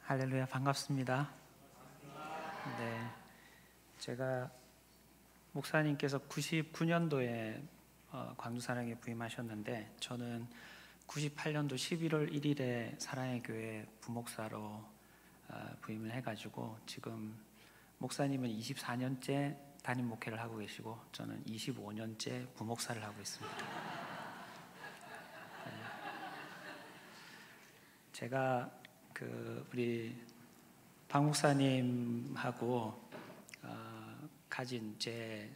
할렐루야, 반갑습니다. 네, 제가 목사님께서 99년도에 광주사랑에 부임하셨는데 저는 98년도 11월 1일에 사랑의 교회 부목사로 부임을 해가지고 지금 목사님은 24년째 담임 목회를 하고 계시고 저는 25년째 부목사를 하고 있습니다. 제가 우리 박 목사님하고 가진 제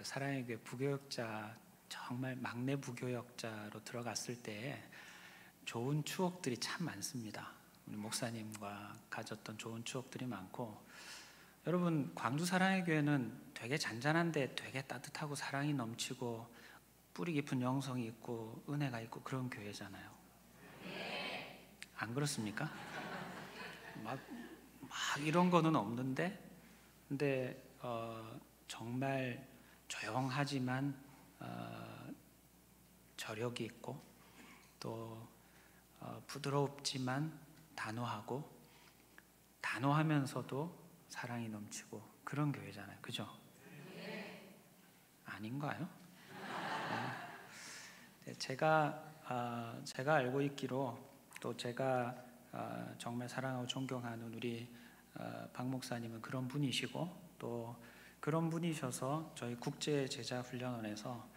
사랑의 교회 부교역자, 정말 막내 부교역자로 들어갔을 때 좋은 추억들이 참 많습니다. 우리 목사님과 가졌던 좋은 추억들이 많고, 여러분 광주 사랑의 교회는 되게 잔잔한데 되게 따뜻하고 사랑이 넘치고 뿌리 깊은 영성이 있고 은혜가 있고 그런 교회잖아요. 안 그렇습니까? 막 이런 거는 없는데, 근데 정말 조용하지만 저력이 있고 또 부드럽지만 단호하고 단호하면서도 사랑이 넘치고 그런 교회잖아요. 그죠? 아닌가요? 네. 제가 알고 있기로 또 제가 정말 사랑하고 존경하는 우리 박 목사님은 그런 분이시고 또 그런 분이셔서 저희 국제제자훈련원에서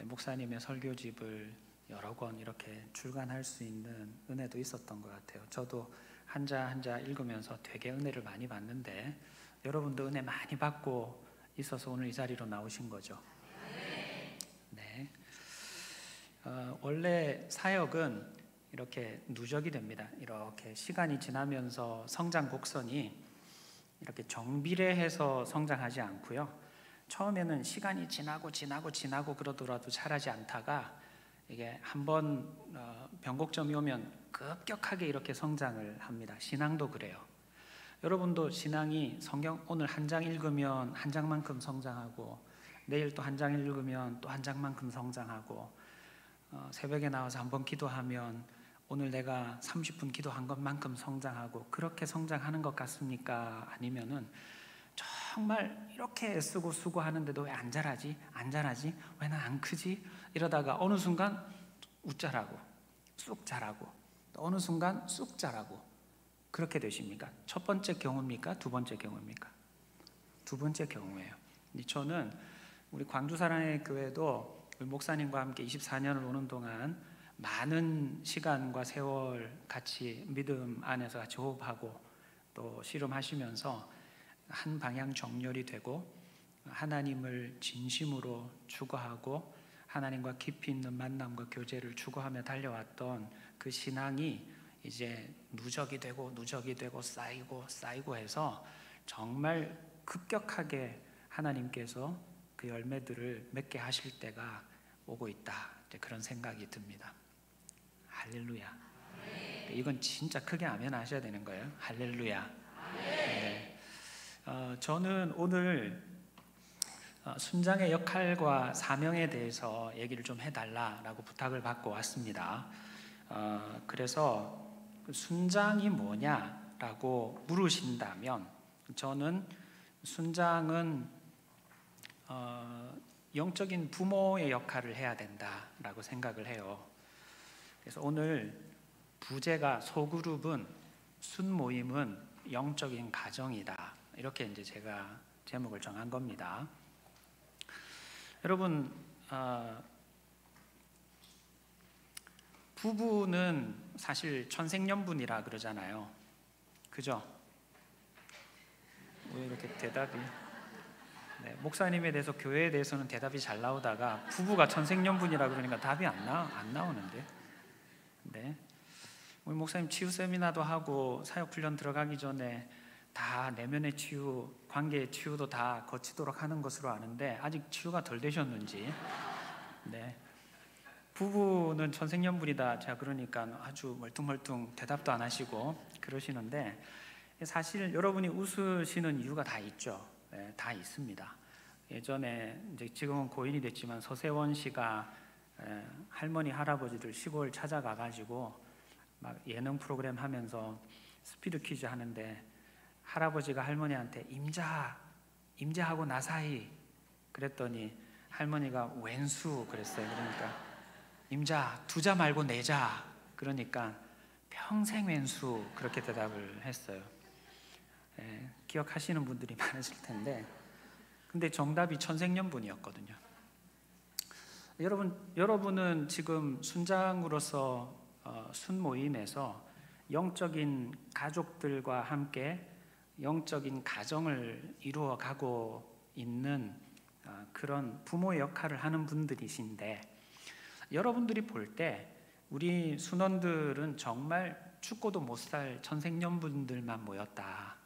목사님의 설교집을 여러 권 이렇게 출간할 수 있는 은혜도 있었던 것 같아요. 저도 한자 한자 읽으면서 되게 은혜를 많이 받는데 여러분도 은혜 많이 받고 있어서 오늘 이 자리로 나오신 거죠. 네. 원래 사역은 이렇게 누적이 됩니다. 이렇게 시간이 지나면서 성장 곡선이 이렇게 정비례해서 성장하지 않고요. 처음에는 시간이 지나고 그러더라도 자라지 않다가 이게 한번 변곡점이 오면 급격하게 이렇게 성장을 합니다. 신앙도 그래요. 여러분도 신앙이 성경 오늘 한 장 읽으면 한 장만큼 성장하고 내일 또 한 장 읽으면 또 한 장만큼 성장하고 새벽에 나와서 한번 기도하면 오늘 내가 30분 기도한 것만큼 성장하고 그렇게 성장하는 것 같습니까? 아니면은 정말 이렇게 애쓰고 수고하는데도 왜 안 자라지? 왜 난 안 크지? 이러다가 어느 순간 웃자라고 쑥 자라고 또 어느 순간 쑥 자라고 그렇게 되십니까? 첫 번째 경우입니까? 두 번째 경우입니까? 두 번째 경우예요. 저는 우리 광주 사랑의 교회도 우리 목사님과 함께 24년을 오는 동안 많은 시간과 세월 같이 믿음 안에서 같이 호흡하고 또 씨름하시면서 한 방향 정렬이 되고 하나님을 진심으로 추구하고 하나님과 깊이 있는 만남과 교제를 추구하며 달려왔던 그 신앙이 이제 누적이 되고 쌓이고 해서 정말 급격하게 하나님께서 그 열매들을 맺게 하실 때가 오고 있다, 그런 생각이 듭니다. 할렐루야. 이건 진짜 크게 아멘 하셔야 되는 거예요. 할렐루야. 네. 저는 오늘 순장의 역할과 사명에 대해서 얘기를 좀 해달라고 부탁을 받고 왔습니다. 그래서 순장이 뭐냐라고 물으신다면 저는 순장은 영적인 부모의 역할을 해야 된다라고 생각을 해요. 그래서 오늘 부제가 소그룹은 순모임은 영적인 가정이다, 이렇게 이제 제가 제목을 정한 겁니다. 여러분, 부부는 사실 천생연분이라 그러잖아요. 그죠? 왜 이렇게 대답이? 네, 목사님에 대해서 교회에 대해서는 대답이 잘 나오다가 부부가 천생연분이라 그러니까 답이 안 나오는데. 네. 우리 목사님 치유 세미나도 하고 사역 훈련 들어가기 전에 다 내면의 치유, 관계의 치유도 다 거치도록 하는 것으로 아는데 아직 치유가 덜 되셨는지. 네. 부부는 천생연분이다. 제가 그러니까 아주 멀뚱멀뚱 대답도 안 하시고 그러시는데 사실 여러분이 웃으시는 이유가 다 있죠. 네, 다 있습니다. 예전에 이제 지금은 고인이 됐지만 서세원 씨가 할머니 할아버지들 시골 찾아가 가지고 막 예능 프로그램 하면서 스피드 퀴즈 하는데 할아버지가 할머니한테 임자하고 나 사이 그랬더니 할머니가 왼수 그랬어요. 그러니까 임자 두 자 말고 네 자 그러니까 평생 왼수 그렇게 대답을 했어요. 기억하시는 분들이 많으실 텐데 근데 정답이 천생연분이었거든요. 여러분은 지금 순장으로서 순모임에서 영적인 가족들과 함께 영적인 가정을 이루어가고 있는 그런 부모의 역할을 하는 분들이신데 여러분들이 볼 때 우리 순원들은 정말 죽고도 못 살 천생연분들만 모였다.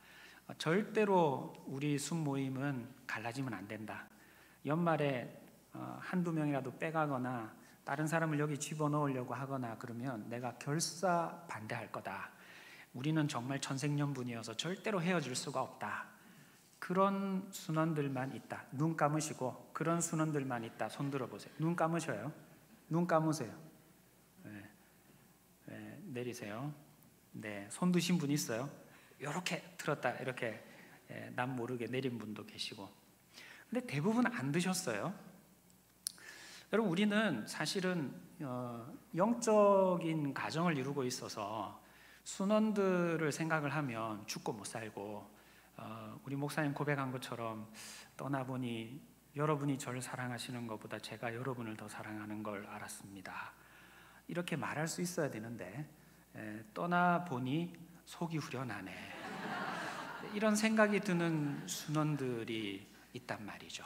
절대로 우리 순모임은 갈라지면 안 된다. 연말에 한두 명이라도 빼가거나 다른 사람을 여기 집어넣으려고 하거나 그러면 내가 결사 반대할 거다. 우리는 정말 천생연분이어서 절대로 헤어질 수가 없다. 그런 순원들만 있다. 눈 감으시고 그런 순원들만 있다. 손 들어보세요. 눈 감으셔요. 눈 감으세요. 네, 내리세요. 네, 손 드신 분 있어요? 이렇게 들었다 이렇게 남 모르게 내린 분도 계시고 근데 대부분 안 드셨어요. 여러분 우리는 사실은 영적인 가정을 이루고 있어서 순원들을 생각을 하면 죽고 못 살고 우리 목사님 고백한 것처럼 떠나보니 여러분이 저를 사랑하시는 것보다 제가 여러분을 더 사랑하는 걸 알았습니다. 이렇게 말할 수 있어야 되는데 떠나보니 속이 후련하네. 이런 생각이 드는 순원들이 있단 말이죠.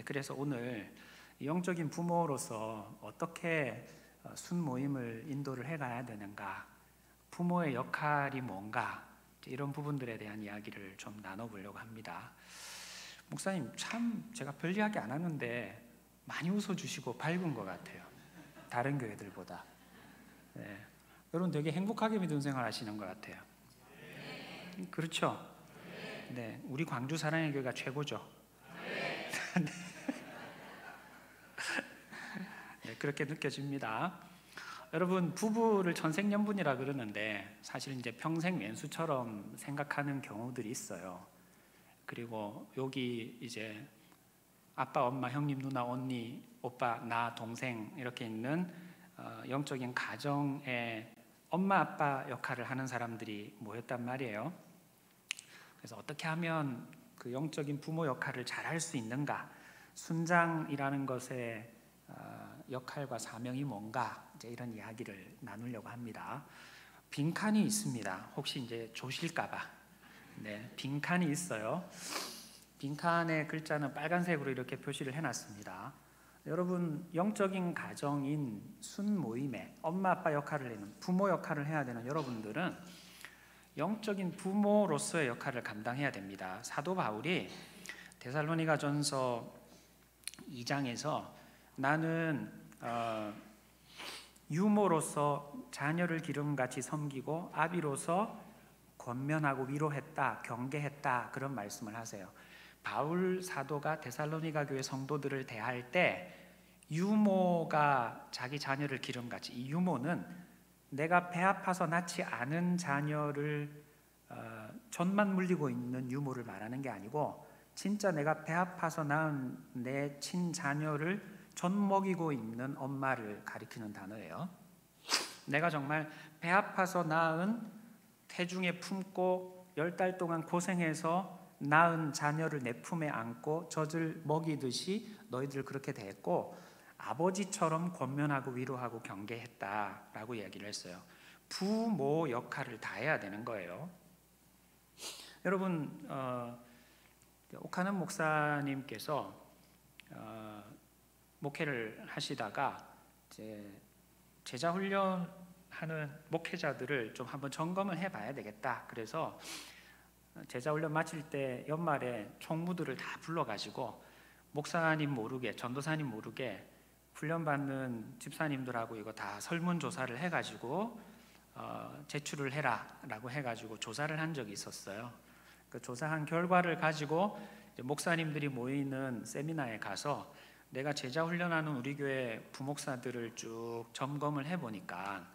그래서 오늘 영적인 부모로서 어떻게 순모임을 인도를 해가야 되는가, 부모의 역할이 뭔가 이런 부분들에 대한 이야기를 좀 나눠보려고 합니다. 목사님 참 제가 별 이야기 안 하는데 많이 웃어주시고 밝은 것 같아요. 다른 교회들보다. 네. 여러분 되게 행복하게 믿음 생활 하시는 것 같아요. 그렇죠? 네, 우리 광주 사랑의 교회가 최고죠. 네, 그렇게 느껴집니다. 여러분 부부를 천생연분이라 그러는데 사실 이제 평생 왼수처럼 생각하는 경우들이 있어요. 그리고 여기 이제 아빠, 엄마, 형님, 누나, 언니, 오빠, 나, 동생 이렇게 있는 영적인 가정의 엄마, 아빠 역할을 하는 사람들이 모였단 말이에요. 그래서 어떻게 하면 그 영적인 부모 역할을 잘할 수 있는가? 순장이라는 것의 역할과 사명이 뭔가? 이제 이런 이야기를 나누려고 합니다. 빈칸이 있습니다. 혹시 이제 조실까봐. 네, 빈칸이 있어요. 빈칸의 글자는 빨간색으로 이렇게 표시를 해놨습니다. 여러분 영적인 가정인 순모임에 엄마 아빠 역할을 하는 부모 역할을 해야 되는 여러분들은 영적인 부모로서의 역할을 감당해야 됩니다. 사도 바울이 데살로니가전서 2장에서 나는 유모로서 자녀를 기름같이 섬기고 아비로서 권면하고 위로했다, 경계했다 그런 말씀을 하세요. 바울 사도가 데살로니가 교회 성도들을 대할 때 유모가 자기 자녀를 기름같이, 이 유모는 내가 배 아파서 낳지 않은 자녀를 젖만 물리고 있는 유모를 말하는 게 아니고 진짜 내가 배 아파서 낳은 내 친자녀를 젖 먹이고 있는 엄마를 가리키는 단어예요. 내가 정말 배 아파서 낳은 태중에 품고 10달 동안 고생해서 낳은 자녀를 내 품에 안고 젖을 먹이듯이 너희들 그렇게 대했고 아버지처럼 권면하고 위로하고 경계했다라고 이야기를 했어요. 부모 역할을 다 해야 되는 거예요. 여러분 오카는 목사님께서 목회를 하시다가 이제 제자 훈련하는 목회자들을 좀 한번 점검을 해봐야 되겠다. 그래서 제자 훈련 마칠 때 연말에 총무들을 다 불러가지고 목사님 모르게 전도사님 모르게 훈련받는 집사님들하고 이거 다 설문조사를 해가지고 제출을 해라라고 해가지고 조사를 한 적이 있었어요. 그 조사한 결과를 가지고 목사님들이 모이는 세미나에 가서 내가 제자 훈련하는 우리 교회 부목사들을 쭉 점검을 해보니까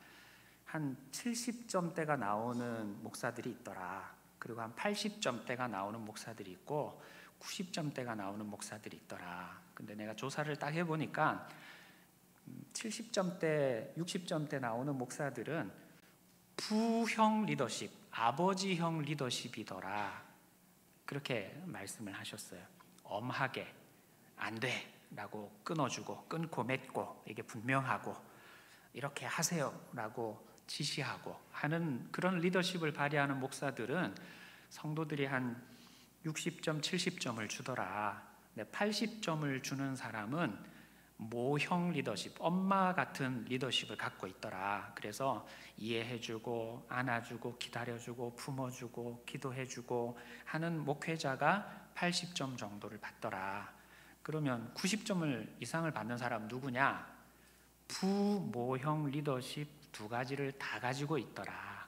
한 70점대가 나오는 목사들이 있더라. 그리고 한 80점대가 나오는 목사들이 있고 90점대가 나오는 목사들이 있더라. 근데 내가 조사를 딱 해보니까 70점대, 60점대 나오는 목사들은 부형 리더십, 아버지형 리더십이더라. 그렇게 말씀을 하셨어요. 엄하게 안 돼 라고 끊어주고, 끊고 맺고, 이게 분명하고, 이렇게 하세요 라고 지시하고 하는 그런 리더십을 발휘하는 목사들은 성도들이 한 60점, 70점을 주더라. 80점을 주는 사람은 모형 리더십, 엄마 같은 리더십을 갖고 있더라. 그래서 이해해주고, 안아주고, 기다려주고, 품어주고, 기도해주고 하는 목회자가 80점 정도를 받더라. 그러면 90점을 이상을 받는 사람 누구냐? 부모형 리더십 두 가지를 다 가지고 있더라.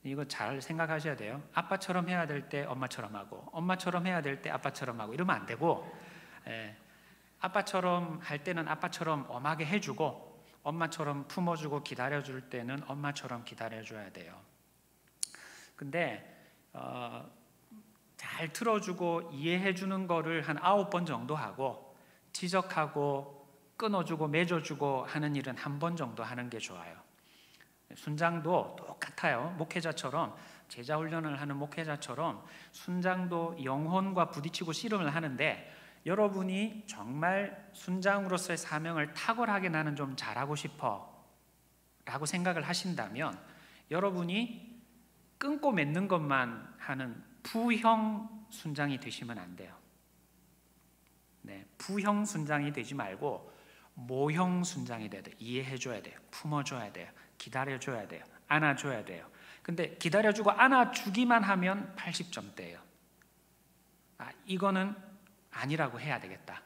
이거 잘 생각하셔야 돼요. 아빠처럼 해야 될 때 엄마처럼 하고, 엄마처럼 해야 될 때 아빠처럼 하고, 이러면 안 되고, 아빠처럼 할 때는 아빠처럼 엄하게 해주고, 엄마처럼 품어주고 기다려줄 때는 엄마처럼 기다려줘야 돼요. 근데 잘 들어주고 이해해주는 거를 한 9번 정도 하고, 지적하고 끊어주고 맺어주고 하는 일은 1번 정도 하는 게 좋아요. 순장도 똑같아요. 목회자처럼, 제자 훈련을 하는 목회자처럼 순장도 영혼과 부딪히고 씨름을 하는데, 여러분이 정말 순장으로서의 사명을 탁월하게 나는 좀 잘하고 싶어 라고 생각을 하신다면, 여러분이 끊고 맺는 것만 하는 부형 순장이 되시면 안 돼요. 부형 순장이 되지 말고 모형 순장이 돼야 돼요. 이해해줘야 돼요. 품어줘야 돼요. 기다려줘야 돼요. 안아줘야 돼요. 근데 기다려주고 안아주기만 하면 80점대예요. 이거는 아니라고 해야 되겠다.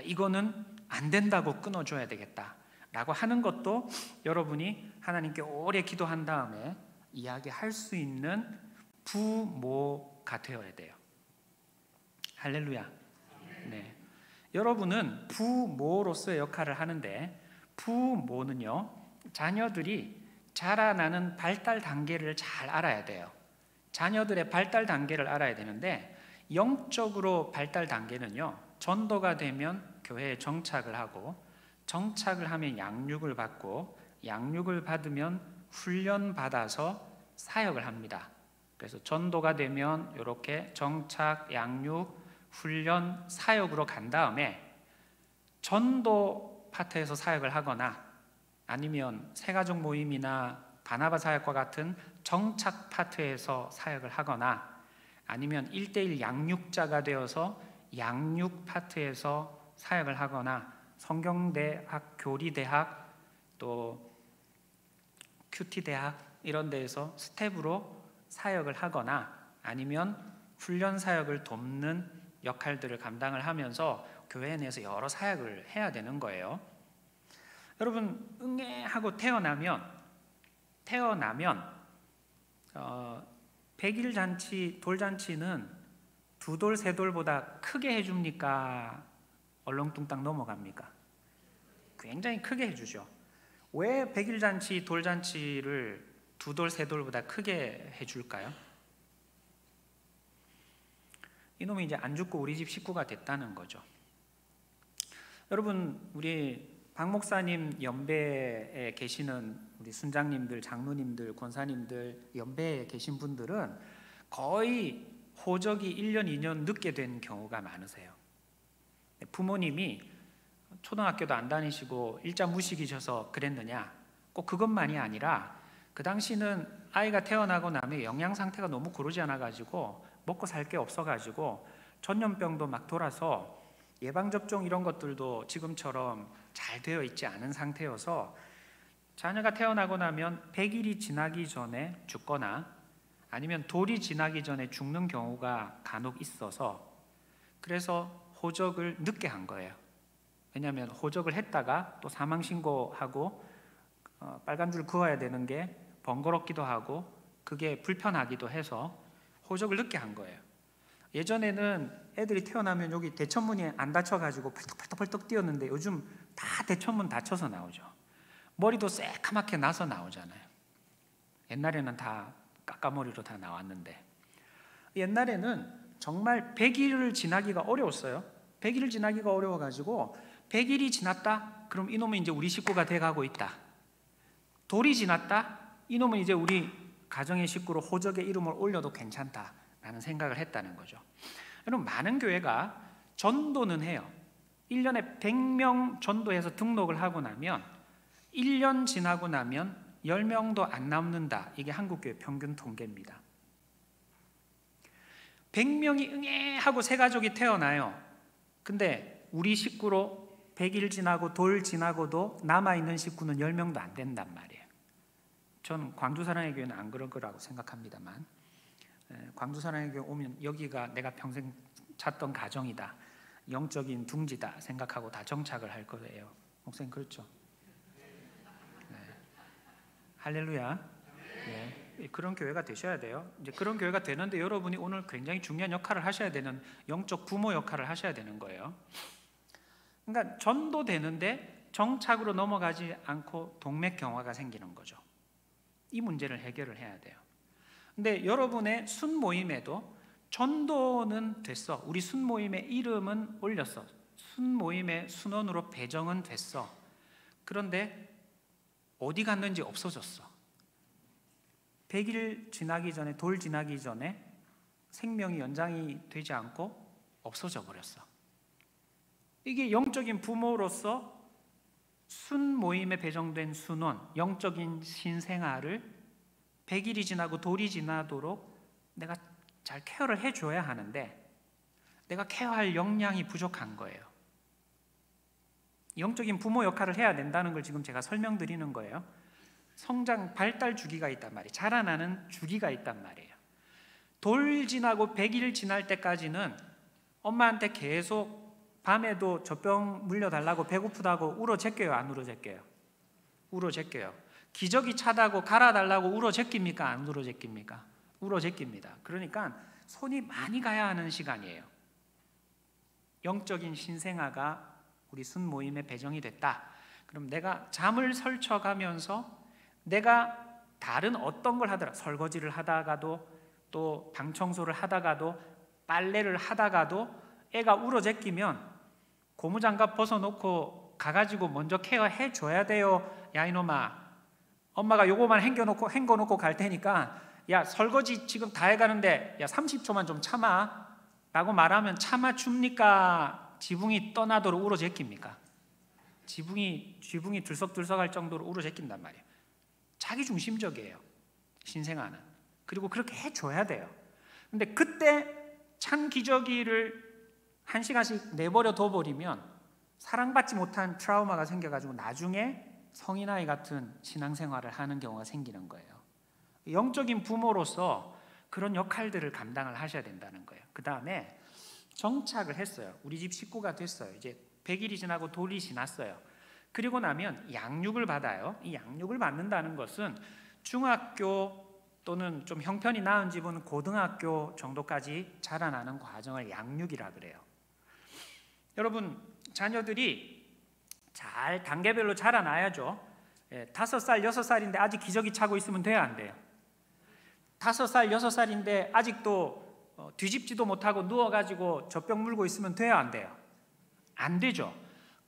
이거는 안 된다고 끊어줘야 되겠다 라고 하는 것도 여러분이 하나님께 오래 기도한 다음에 이야기할 수 있는 부모가 되어야 돼요. 할렐루야. 네. 여러분은 부모로서의 역할을 하는데, 부모는요, 자녀들이 자라나는 발달 단계를 잘 알아야 돼요. 자녀들의 발달 단계를 알아야 되는데, 영적으로 발달 단계는요, 전도가 되면 교회에 정착을 하고, 정착을 하면 양육을 받고, 양육을 받으면 훈련 받아서 사역을 합니다. 그래서 전도가 되면 이렇게 정착, 양육, 훈련, 사역으로 간 다음에 전도 파트에서 사역을 하거나, 아니면 새가족 모임이나 바나바 사역과 같은 정착 파트에서 사역을 하거나, 아니면 1:1 양육자가 되어서 양육 파트에서 사역을 하거나, 성경대학, 교리대학, 또 큐티대학 이런 데에서 스텝으로 사역을 하거나, 아니면 훈련 사역을 돕는 역할들을 감당을 하면서 교회 내에서 여러 사역을 해야 되는 거예요. 여러분, 응애하고 태어나면 100일 잔치, 돌잔치는 2돌, 3돌보다 크게 해줍니까? 얼렁뚱땅 넘어갑니까? 굉장히 크게 해주죠. 왜 100일 잔치, 돌잔치를 2돌, 3돌보다 크게 해줄까요? 이놈이 이제 안 죽고 우리 집 식구가 됐다는 거죠. 여러분, 우리 박 목사님 연배에 계시는 우리 순장님들, 장로님들, 권사님들 연배에 계신 분들은 거의 호적이 1년, 2년 늦게 된 경우가 많으세요. 부모님이 초등학교도 안 다니시고 일자 무식이셔서 그랬느냐? 꼭 그것만이 아니라 그 당시는 아이가 태어나고 나면 영양 상태가 너무 고르지 않아가지고 먹고 살 게 없어가지고 전염병도 막 돌아서 예방접종 이런 것들도 지금처럼 잘 되어 있지 않은 상태여서 자녀가 태어나고 나면 100일이 지나기 전에 죽거나, 아니면 돌이 지나기 전에 죽는 경우가 간혹 있어서, 그래서 호적을 늦게 한 거예요. 왜냐하면 호적을 했다가 또 사망신고하고 빨간 줄 그어야 되는 게 번거롭기도 하고 그게 불편하기도 해서 호적을 늦게 한 거예요. 예전에는 애들이 태어나면 여기 대천문이 안 닫혀가지고 펄떡펄떡 뛰었는데 요즘 다 대천문 닫혀서 나오죠. 머리도 새카맣게 나서 나오잖아요. 옛날에는 다 까까머리로 다 나왔는데, 옛날에는 정말 100일을 지나기가 어려웠어요. 100일을 지나기가 어려워가지고 100일이 지났다? 그럼 이놈은 이제 우리 식구가 돼가고 있다. 돌이 지났다? 이놈은 이제 우리 가정의 식구로 호적의 이름을 올려도 괜찮다라는 생각을 했다는 거죠. 여러분, 많은 교회가 전도는 해요. 1년에 100명 전도해서 등록을 하고 나면 1년 지나고 나면 10명도 안 남는다. 이게 한국교회 평균 통계입니다. 100명이 응애 하고 새 가족이 태어나요. 근데 우리 식구로 100일 지나고 돌 지나고도 남아있는 식구는 10명도 안 된단 말이에요. 전 광주 사랑의 교회는 안 그럴 거라고 생각합니다만, 광주 사랑의 교회 오면 여기가 내가 평생 찾던 가정이다, 영적인 둥지다 생각하고 다 정착을 할 거예요. 목사님 그렇죠? 네. 할렐루야. 네. 그런 교회가 되셔야 돼요. 이제 그런 교회가 되는데 여러분이 오늘 굉장히 중요한 역할을 하셔야 되는, 영적 부모 역할을 하셔야 되는 거예요. 그러니까 전도되는데 정착으로 넘어가지 않고 동맥경화가 생기는 거죠. 이 문제를 해결을 해야 돼요. 근데 여러분의 순모임에도 전도는 됐어. 우리 순모임의 이름은 올렸어. 순모임의 순원으로 배정은 됐어. 그런데 어디 갔는지 없어졌어. 100일 지나기 전에, 돌 지나기 전에 생명이 연장이 되지 않고 없어져 버렸어. 이게 영적인 부모로서 순모임에 배정된 순원, 영적인 신생아를 100일이 지나고 돌이 지나도록 내가 잘 케어를 해줘야 하는데 내가 케어할 역량이 부족한 거예요. 영적인 부모 역할을 해야 된다는 걸 지금 제가 설명드리는 거예요. 성장, 발달 주기가 있단 말이에요. 자라나는 주기가 있단 말이에요. 돌 지나고 100일 지날 때까지는 엄마한테 계속 밤에도 젖병 물려달라고 배고프다고 울어제껴요, 안 울어제껴요? 울어제껴요. 기저귀 차다고 갈아달라고 울어제낍니까, 안 울어제낍니까? 울어제낍니다. 그러니까 손이 많이 가야 하는 시간이에요. 영적인 신생아가 우리 순모임에 배정이 됐다. 그럼 내가 잠을 설쳐가면서 내가 다른 어떤 걸 하더라, 설거지를 하다가도 또 방청소를 하다가도 빨래를 하다가도 애가 울어제끼면 고무장갑 벗어놓고 가가지고 먼저 케어해 줘야 돼요. 야 이놈아, 엄마가 요거만 헹궈놓고 갈 테니까 야 설거지 지금 다 해가는데 야 30초만 좀 참아 라고 말하면 참아줍니까? 지붕이 떠나도록 울어제낍니까? 지붕이 들썩들썩할 정도로 울어제낀단 말이에요. 자기중심적이에요, 신생아는. 그리고 그렇게 해줘야 돼요. 근데 그때 찬 기저귀를 1시간씩 내버려 둬버리면 사랑받지 못한 트라우마가 생겨가지고 나중에 성인아이 같은 신앙생활을 하는 경우가 생기는 거예요. 영적인 부모로서 그런 역할들을 감당을 하셔야 된다는 거예요. 그 다음에 정착을 했어요. 우리 집 식구가 됐어요. 이제 100일이 지나고 돌이 지났어요. 그리고 나면 양육을 받아요. 이 양육을 받는다는 것은 중학교 또는 좀 형편이 나은 집은 고등학교 정도까지 자라나는 과정을 양육이라 그래요. 여러분, 자녀들이 잘 단계별로 자라나야죠. 5살, 6살인데 아직 기저귀 차고 있으면 돼요, 안 돼요? 5살, 6살인데 아직도 뒤집지도 못하고 누워가지고 젖병 물고 있으면 돼요, 안 돼요? 안 되죠.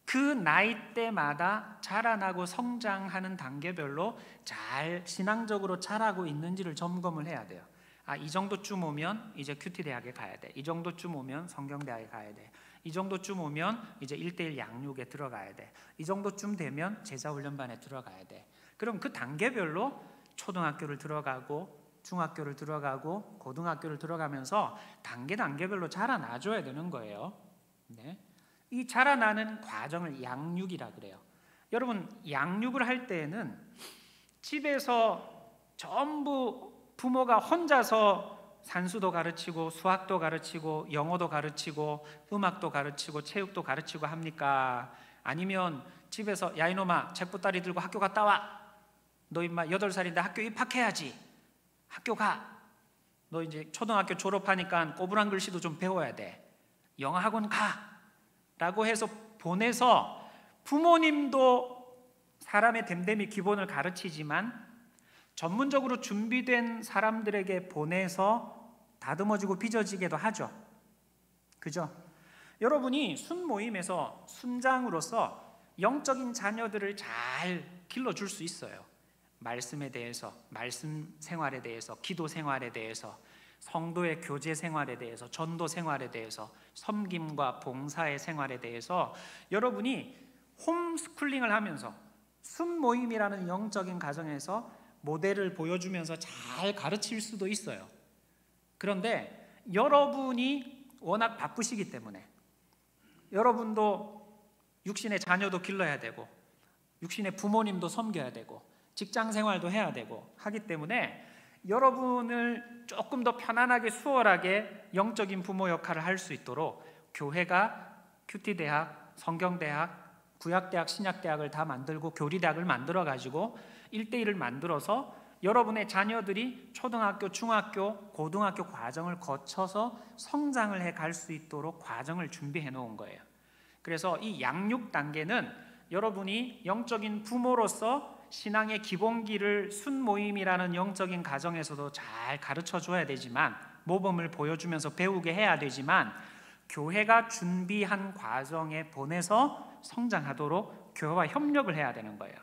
그 나이 때마다 자라나고 성장하는 단계별로 잘 신앙적으로 자라고 있는지를 점검을 해야 돼요. 이 정도쯤 오면 이제 큐티 대학에 가야 돼. 이 정도쯤 오면 성경대학에 가야 돼. 이 정도쯤 오면 이제 1:1 양육에 들어가야 돼. 이 정도쯤 되면 제자훈련반에 들어가야 돼. 그럼 그 단계별로 초등학교를 들어가고 중학교를 들어가고 고등학교를 들어가면서 단계별로 자라나줘야 되는 거예요. 네. 이 자라나는 과정을 양육이라 그래요. 여러분, 양육을 할 때에는 집에서 전부 부모가 혼자서 산수도 가르치고 수학도 가르치고 영어도 가르치고 음악도 가르치고 체육도 가르치고 합니까? 아니면 집에서 야 이놈아 책보따리 들고 학교 갔다 와. 너 임마 8살인데 학교 입학해야지. 학교 가. 너 이제 초등학교 졸업하니까 꼬부랑 글씨도 좀 배워야 돼. 영어 학원 가. 라고 해서 보내서 부모님도 사람의 됨됨이 기본을 가르치지만 전문적으로 준비된 사람들에게 보내서 다듬어지고 빚어지게도 하죠. 그죠? 여러분이 순모임에서 순장으로서 영적인 자녀들을 잘 길러줄 수 있어요. 말씀에 대해서, 말씀 생활에 대해서, 기도 생활에 대해서, 성도의 교제 생활에 대해서, 전도 생활에 대해서, 섬김과 봉사의 생활에 대해서 여러분이 홈스쿨링을 하면서 순모임이라는 영적인 가정에서 모델을 보여주면서 잘 가르칠 수도 있어요. 그런데 여러분이 워낙 바쁘시기 때문에 여러분도 육신의 자녀도 길러야 되고 육신의 부모님도 섬겨야 되고 직장 생활도 해야 되고 하기 때문에 여러분을 조금 더 편안하게 수월하게 영적인 부모 역할을 할 수 있도록 교회가 큐티대학, 성경대학, 구약대학, 신약대학을 다 만들고 교리대학을 만들어 가지고 1대1을 만들어서 여러분의 자녀들이 초등학교, 중학교, 고등학교 과정을 거쳐서 성장을 해 갈 수 있도록 과정을 준비해 놓은 거예요. 그래서 이 양육 단계는 여러분이 영적인 부모로서 신앙의 기본기를 순모임이라는 영적인 가정에서도 잘 가르쳐 줘야 되지만, 모범을 보여주면서 배우게 해야 되지만, 교회가 준비한 과정에 보내서 성장하도록 교회와 협력을 해야 되는 거예요.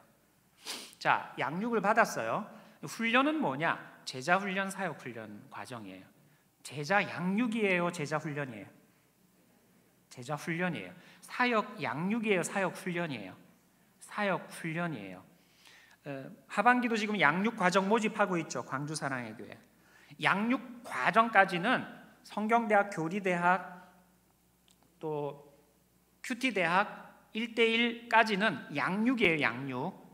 자, 양육을 받았어요. 훈련은 뭐냐? 제자 훈련, 사역 훈련 과정이에요. 제자 양육이에요, 제자 훈련이에요? 제자 훈련이에요. 사역 양육이에요, 사역 훈련이에요? 사역 훈련이에요. 하반기도 지금 양육 과정 모집하고 있죠, 광주 사랑의 교회. 양육 과정까지는 성경대학, 교리대학, 또 큐티대학 1대1까지는 양육이에요, 양육.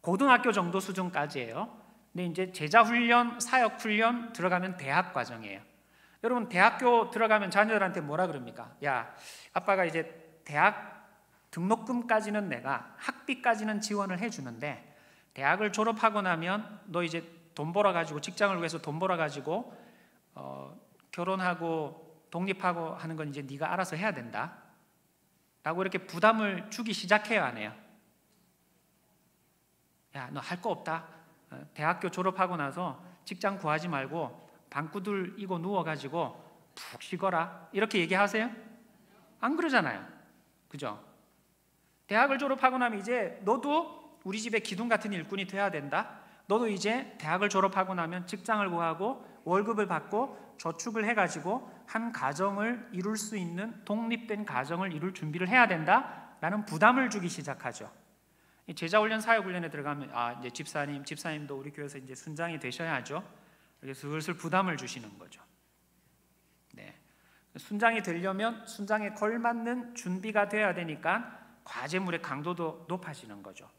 고등학교 정도 수준까지예요. 근데 이제 제자훈련, 사역훈련 들어가면 대학 과정이에요. 여러분, 대학교 들어가면 자녀들한테 뭐라 그럽니까? 야, 아빠가 이제 대학 등록금까지는 내가, 학비까지는 지원을 해주는데 대학을 졸업하고 나면 너 이제 돈 벌어가지고, 직장을 위해서 돈 벌어가지고 결혼하고 독립하고 하는 건 이제 네가 알아서 해야 된다 라고 이렇게 부담을 주기 시작해요, 안 해요? 야, 너 할 거 없다. 대학교 졸업하고 나서 직장 구하지 말고 방구들 이고 누워가지고 푹 쉬거라, 이렇게 얘기하세요? 안 그러잖아요, 그죠? 대학을 졸업하고 나면 이제 너도 우리 집에 기둥 같은 일꾼이 돼야 된다. 너도 이제 대학을 졸업하고 나면 직장을 구하고 월급을 받고 저축을 해가지고 한 가정을 이룰 수 있는 독립된 가정을 이룰 준비를 해야 된다라는 부담을 주기 시작하죠. 제자훈련, 사역훈련에 들어가면 이제 집사님도 우리 교회에서 이제 순장이 되셔야죠. 이렇게 슬슬 부담을 주시는 거죠. 네. 순장이 되려면 순장에 걸맞는 준비가 돼야 되니까 과제물의 강도도 높아지는 거죠.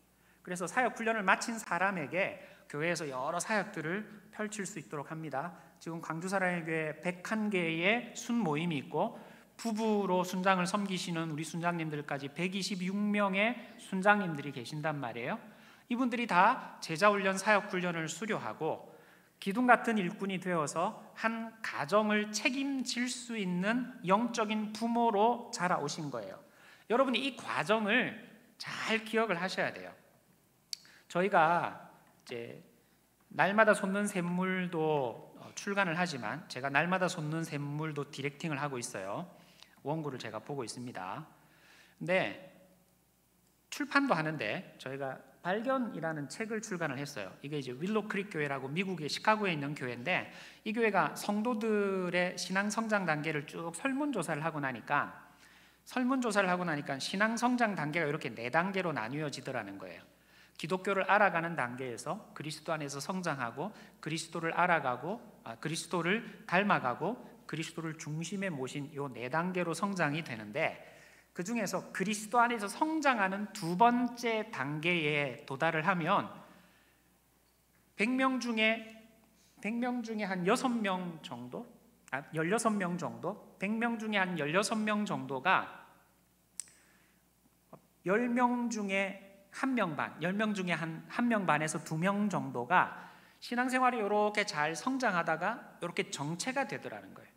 그래서 사역훈련을 마친 사람에게 교회에서 여러 사역들을 펼칠 수 있도록 합니다. 지금 광주사랑의 교회 101개의 순모임이 있고 부부로 순장을 섬기시는 우리 순장님들까지 126명의 순장님들이 계신단 말이에요. 이분들이 다 제자훈련, 사역훈련을 수료하고 기둥 같은 일꾼이 되어서 한 가정을 책임질 수 있는 영적인 부모로 자라오신 거예요. 여러분이 이 과정을 잘 기억을 하셔야 돼요. 저희가 이제 날마다 솟는 샘물도 출간을 하지만 제가 날마다 솟는 샘물도 디렉팅을 하고 있어요. 원고를 제가 보고 있습니다. 근데 출판도 하는데 저희가 발견이라는 책을 출간을 했어요. 이게 이제 윌로크릭 교회라고 미국의 시카고에 있는 교회인데, 이 교회가 성도들의 신앙 성장 단계를 쭉 설문조사를 하고 나니까 신앙 성장 단계가 이렇게 4단계로 나뉘어지더라는 거예요. 기독교를 알아가는 단계에서 그리스도 안에서 성장하고, 그리스도를 알아가고, 그리스도를 닮아가고, 그리스도를 중심에 모신 이 4단계로 성장이 되는데, 그 중에서 그리스도 안에서 성장하는 2번째 단계에 도달을 하면 100명 중에 한 6명 정도? 16명 정도? 100명 중에 한 16명 정도가 10명 중에 1명 반, 10명 중에 한 1명 반에서 2명 정도가 신앙생활이 이렇게 잘 성장하다가 이렇게 정체가 되더라는 거예요.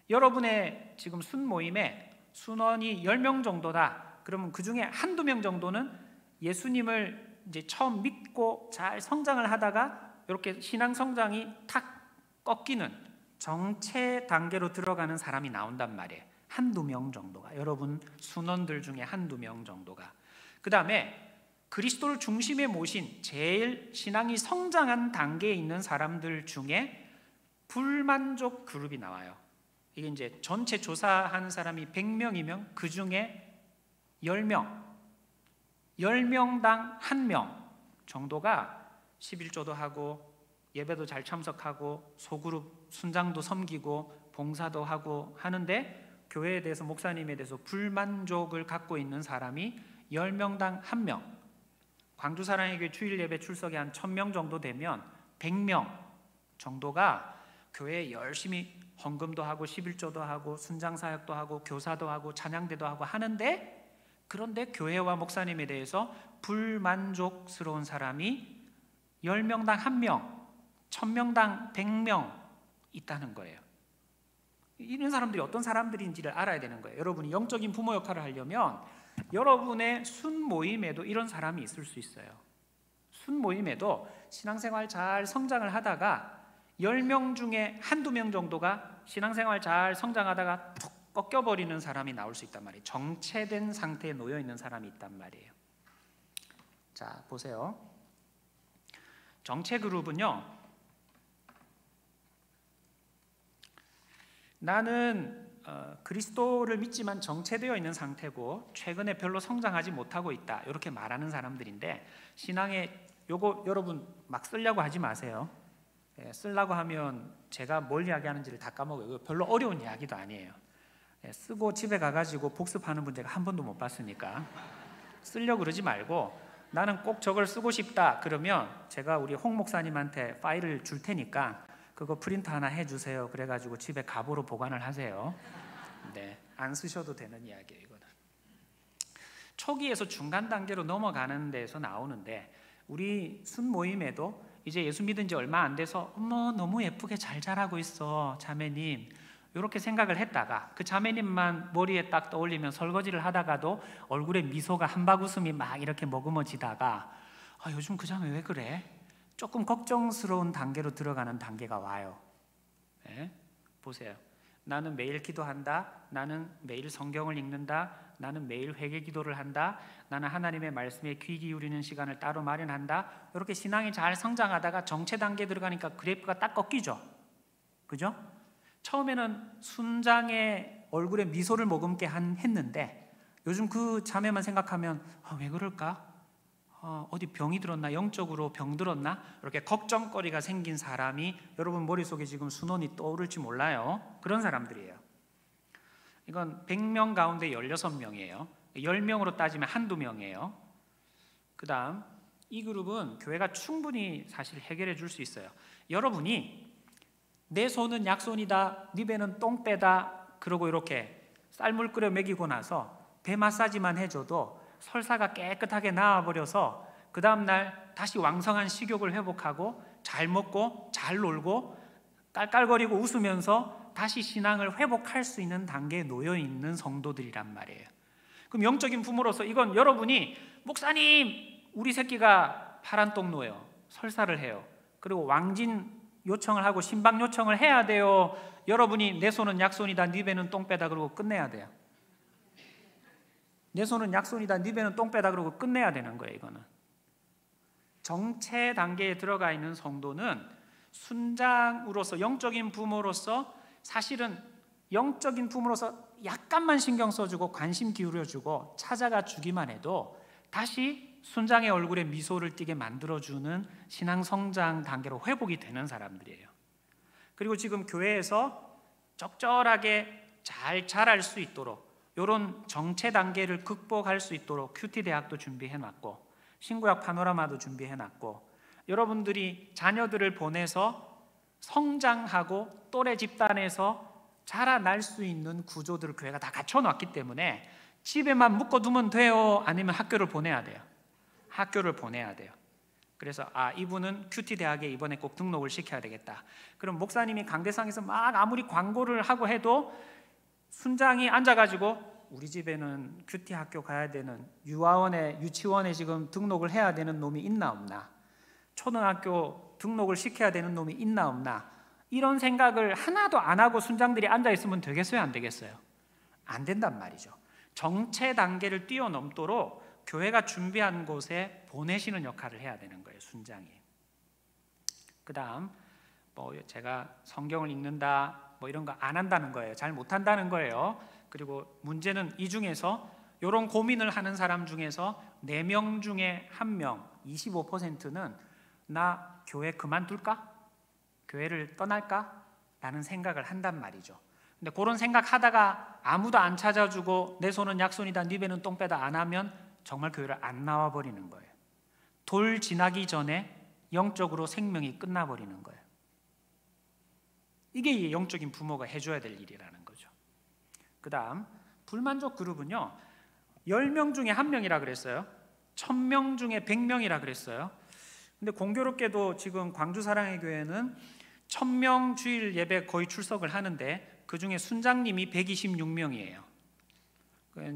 여러분의 지금 순모임에 순원이 10명 정도다. 그러면 그 중에 한두 명 정도는 예수님을 이제 처음 믿고 잘 성장을 하다가 이렇게 신앙 성장이 탁 꺾이는 정체 단계로 들어가는 사람이 나온단 말이에요. 한두 명 정도가, 여러분 순원들 중에 한두 명 정도가. 그 다음에 그리스도를 중심에 모신 제일 신앙이 성장한 단계에 있는 사람들 중에 불만족 그룹이 나와요. 이게 이제 전체 조사한 사람이 100명이면 그 중에 10명, 10명당 1명 정도가 11조도 하고 예배도 잘 참석하고 소그룹 순장도 섬기고 봉사도 하고 하는데, 교회에 대해서, 목사님에 대해서 불만족을 갖고 있는 사람이 10명당 1명. 광주 사랑의교회 주일 예배 출석이 한 1000명 정도 되면 100명 정도가 교회에 열심히 헌금도 하고 11조도 하고 순장사역도 하고 교사도 하고 찬양대도 하고 하는데, 그런데 교회와 목사님에 대해서 불만족스러운 사람이 10명당 1명, 1000명당 100명 있다는 거예요. 이런 사람들이 어떤 사람들인지를 알아야 되는 거예요. 여러분이 영적인 부모 역할을 하려면 여러분의 순모임에도 이런 사람이 있을 수 있어요. 순모임에도 신앙생활 잘 성장을 하다가 10명 중에 한두 명 정도가 신앙생활 잘 성장하다가 툭 꺾여버리는 사람이 나올 수 있단 말이에요. 정체된 상태에 놓여 있는 사람이 있단 말이에요. 자, 보세요. 정체 그룹은요, 나는 그리스도를 믿지만 정체되어 있는 상태고 최근에 별로 성장하지 못하고 있다, 이렇게 말하는 사람들인데, 신앙에 요거 여러분 막 쓰려고 하지 마세요. 쓰려고 하면 제가 뭘 이야기하는지를 다 까먹어요. 이거 별로 어려운 이야기도 아니에요. 쓰고 집에 가가지고 복습하는 분 제가 한 번도 못 봤으니까 쓰려고 그러지 말고, 나는 꼭 저걸 쓰고 싶다 그러면 제가 우리 홍 목사님한테 파일을 줄 테니까 그거 프린트 하나 해주세요. 그래가지고 집에 갑오로 보관을 하세요. 네, 안 쓰셔도 되는 이야기예요. 이거는 초기에서 중간 단계로 넘어가는 데서 나오는데, 우리 순모임에도 이제 예수 믿은 지 얼마 안 돼서 어머 너무 예쁘게 잘 자라고 있어 자매님, 이렇게 생각을 했다가 그 자매님만 머리에 딱 떠올리면 설거지를 하다가도 얼굴에 미소가 한바구음이 막 이렇게 머금어지다가 요즘 그 자매 왜 그래? 조금 걱정스러운 단계로 들어가는 단계가 와요. 네? 보세요. 나는 매일 기도한다. 나는 매일 성경을 읽는다. 나는 매일 회개 기도를 한다. 나는 하나님의 말씀에 귀 기울이는 시간을 따로 마련한다. 이렇게 신앙이 잘 성장하다가 정체 단계에 들어가니까 그래프가 딱 꺾이죠. 그죠? 처음에는 순장의 얼굴에 미소를 머금게 했는데, 요즘 그 자매만 생각하면 왜 그럴까? 어디 병이 들었나? 영적으로 병 들었나? 이렇게 걱정거리가 생긴 사람이 여러분 머릿속에 지금 순원이 떠오를지 몰라요. 그런 사람들이에요. 이건 100명 가운데 16명이에요. 10명으로 따지면 한두 명이에요. 그 다음 이 그룹은 교회가 충분히 사실 해결해 줄 수 있어요. 여러분이 내 손은 약손이다, 네 배는 똥배다 그러고 이렇게 쌀물 끓여 먹이고 나서 배 마사지만 해줘도 설사가 깨끗하게 나와버려서 그 다음날 다시 왕성한 식욕을 회복하고 잘 먹고 잘 놀고 깔깔거리고 웃으면서 다시 신앙을 회복할 수 있는 단계에 놓여 있는 성도들이란 말이에요. 그럼 영적인 부모로서 이건 여러분이 목사님 우리 새끼가 파란 똥 놓여요, 설사를 해요, 그리고 왕진 요청을 하고 신방 요청을 해야 돼요. 여러분이 내 손은 약손이다, 네 배는 똥배다 그러고 끝내야 돼요. 내 손은 약손이다, 네 배는 똥배다 그러고 끝내야 되는 거예요. 이거는 정체 단계에 들어가 있는 성도는 순장으로서, 영적인 부모로서, 사실은 영적인 부모로서 약간만 신경 써주고 관심 기울여주고 찾아가 주기만 해도 다시 순장의 얼굴에 미소를 띠게 만들어주는 신앙 성장 단계로 회복이 되는 사람들이에요. 그리고 지금 교회에서 적절하게 잘 자랄 수 있도록 이런 정체 단계를 극복할 수 있도록 큐티 대학도 준비해놨고 신구약 파노라마도 준비해놨고, 여러분들이 자녀들을 보내서 성장하고 또래 집단에서 자라날 수 있는 구조들을 교회가 다 갖춰놨기 때문에 집에만 묶어두면 돼요? 아니면 학교를 보내야 돼요? 학교를 보내야 돼요. 그래서 이분은 큐티 대학에 이번에 꼭 등록을 시켜야 되겠다. 그럼 목사님이 강대상에서 막 아무리 광고를 하고 해도 순장이 앉아가지고 우리 집에는 큐티 학교 가야 되는 유아원에 유치원에 지금 등록을 해야 되는 놈이 있나 없나, 초등학교 등록을 시켜야 되는 놈이 있나 없나, 이런 생각을 하나도 안 하고 순장들이 앉아 있으면 되겠어요, 안 되겠어요? 안 된단 말이죠. 정체 단계를 뛰어넘도록 교회가 준비한 곳에 보내시는 역할을 해야 되는 거예요, 순장이. 그다음 제가 성경을 읽는다 이런 거 안 한다는 거예요. 잘 못한다는 거예요. 그리고 문제는 이 중에서 이런 고민을 하는 사람 중에서 4명 중에 1명, 25%는 나 교회 그만둘까? 교회를 떠날까? 라는 생각을 한단 말이죠. 근데 그런 생각하다가 아무도 안 찾아주고 내 손은 약손이다, 네 배는 똥 빼다 안 하면 정말 교회를 안 나와버리는 거예요. 돌 지나기 전에 영적으로 생명이 끝나버리는 거예요. 이게 영적인 부모가 해줘야 될 일이라는 거죠. 그 다음 불만족 그룹은요, 10명 중에 1명이라 그랬어요. 1000명 중에 100명이라 그랬어요. 근데 공교롭게도 지금 광주 사랑의 교회는 1000명 주일 예배 거의 출석을 하는데 그 중에 순장님이 126명이에요.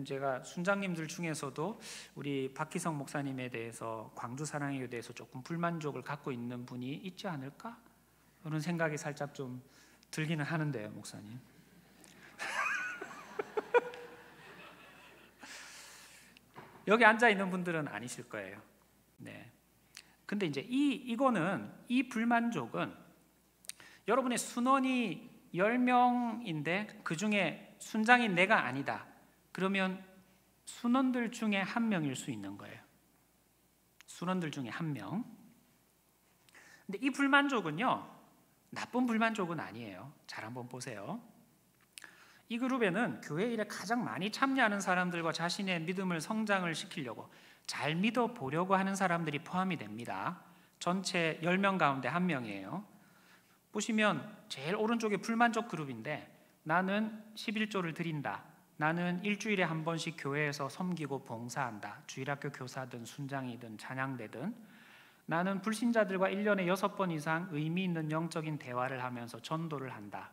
제가 순장님들 중에서도 우리 박희성 목사님에 대해서 광주 사랑의 교회에 대해서 조금 불만족을 갖고 있는 분이 있지 않을까? 그런 생각이 살짝 좀 들기는 하는데요, 목사님. 여기 앉아 있는 분들은 아니실 거예요. 네. 근데 이제 이 불만족은 여러분의 순원이 10명인데 그 중에 순장인 내가 아니다. 그러면 순원들 중에 1명일 수 있는 거예요. 순원들 중에 1명. 근데 이 불만족은요, 나쁜 불만족은 아니에요. 잘 한번 보세요. 이 그룹에는 교회 일에 가장 많이 참여하는 사람들과 자신의 믿음을 성장을 시키려고 잘 믿어보려고 하는 사람들이 포함이 됩니다. 전체 10명 가운데 1명이에요. 보시면 제일 오른쪽에 불만족 그룹인데, 나는 11조를 드린다, 나는 일주일에 한 번씩 교회에서 섬기고 봉사한다, 주일학교 교사든 순장이든 찬양대든, 나는 불신자들과 1년에 6번 이상 의미 있는 영적인 대화를 하면서 전도를 한다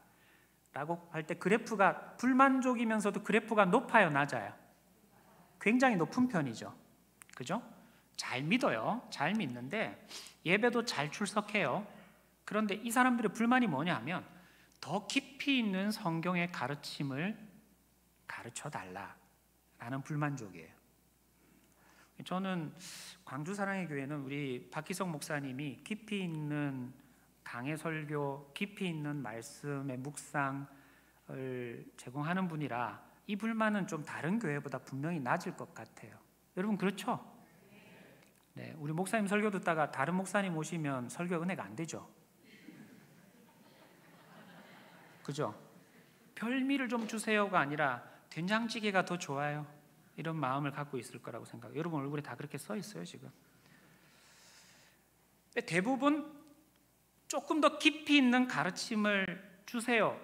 라고 할 때 그래프가 불만족이면서도 그래프가 높아요, 낮아요? 굉장히 높은 편이죠. 그죠? 잘 믿어요. 잘 믿는데 예배도 잘 출석해요. 그런데 이 사람들의 불만이 뭐냐면 더 깊이 있는 성경의 가르침을 가르쳐 달라라는 불만족이에요. 저는 광주 사랑의 교회는 우리 박희성 목사님이 깊이 있는 강해 설교, 깊이 있는 말씀의 묵상을 제공하는 분이라 이 불만은 좀 다른 교회보다 분명히 낮을 것 같아요. 여러분 그렇죠? 네, 우리 목사님 설교 듣다가 다른 목사님 오시면 설교 은혜가 안 되죠. 그죠? 별미를 좀 주세요가 아니라 된장찌개가 더 좋아요, 이런 마음을 갖고 있을 거라고 생각해요. 여러분 얼굴에 다 그렇게 써 있어요 지금. 대부분 조금 더 깊이 있는 가르침을 주세요,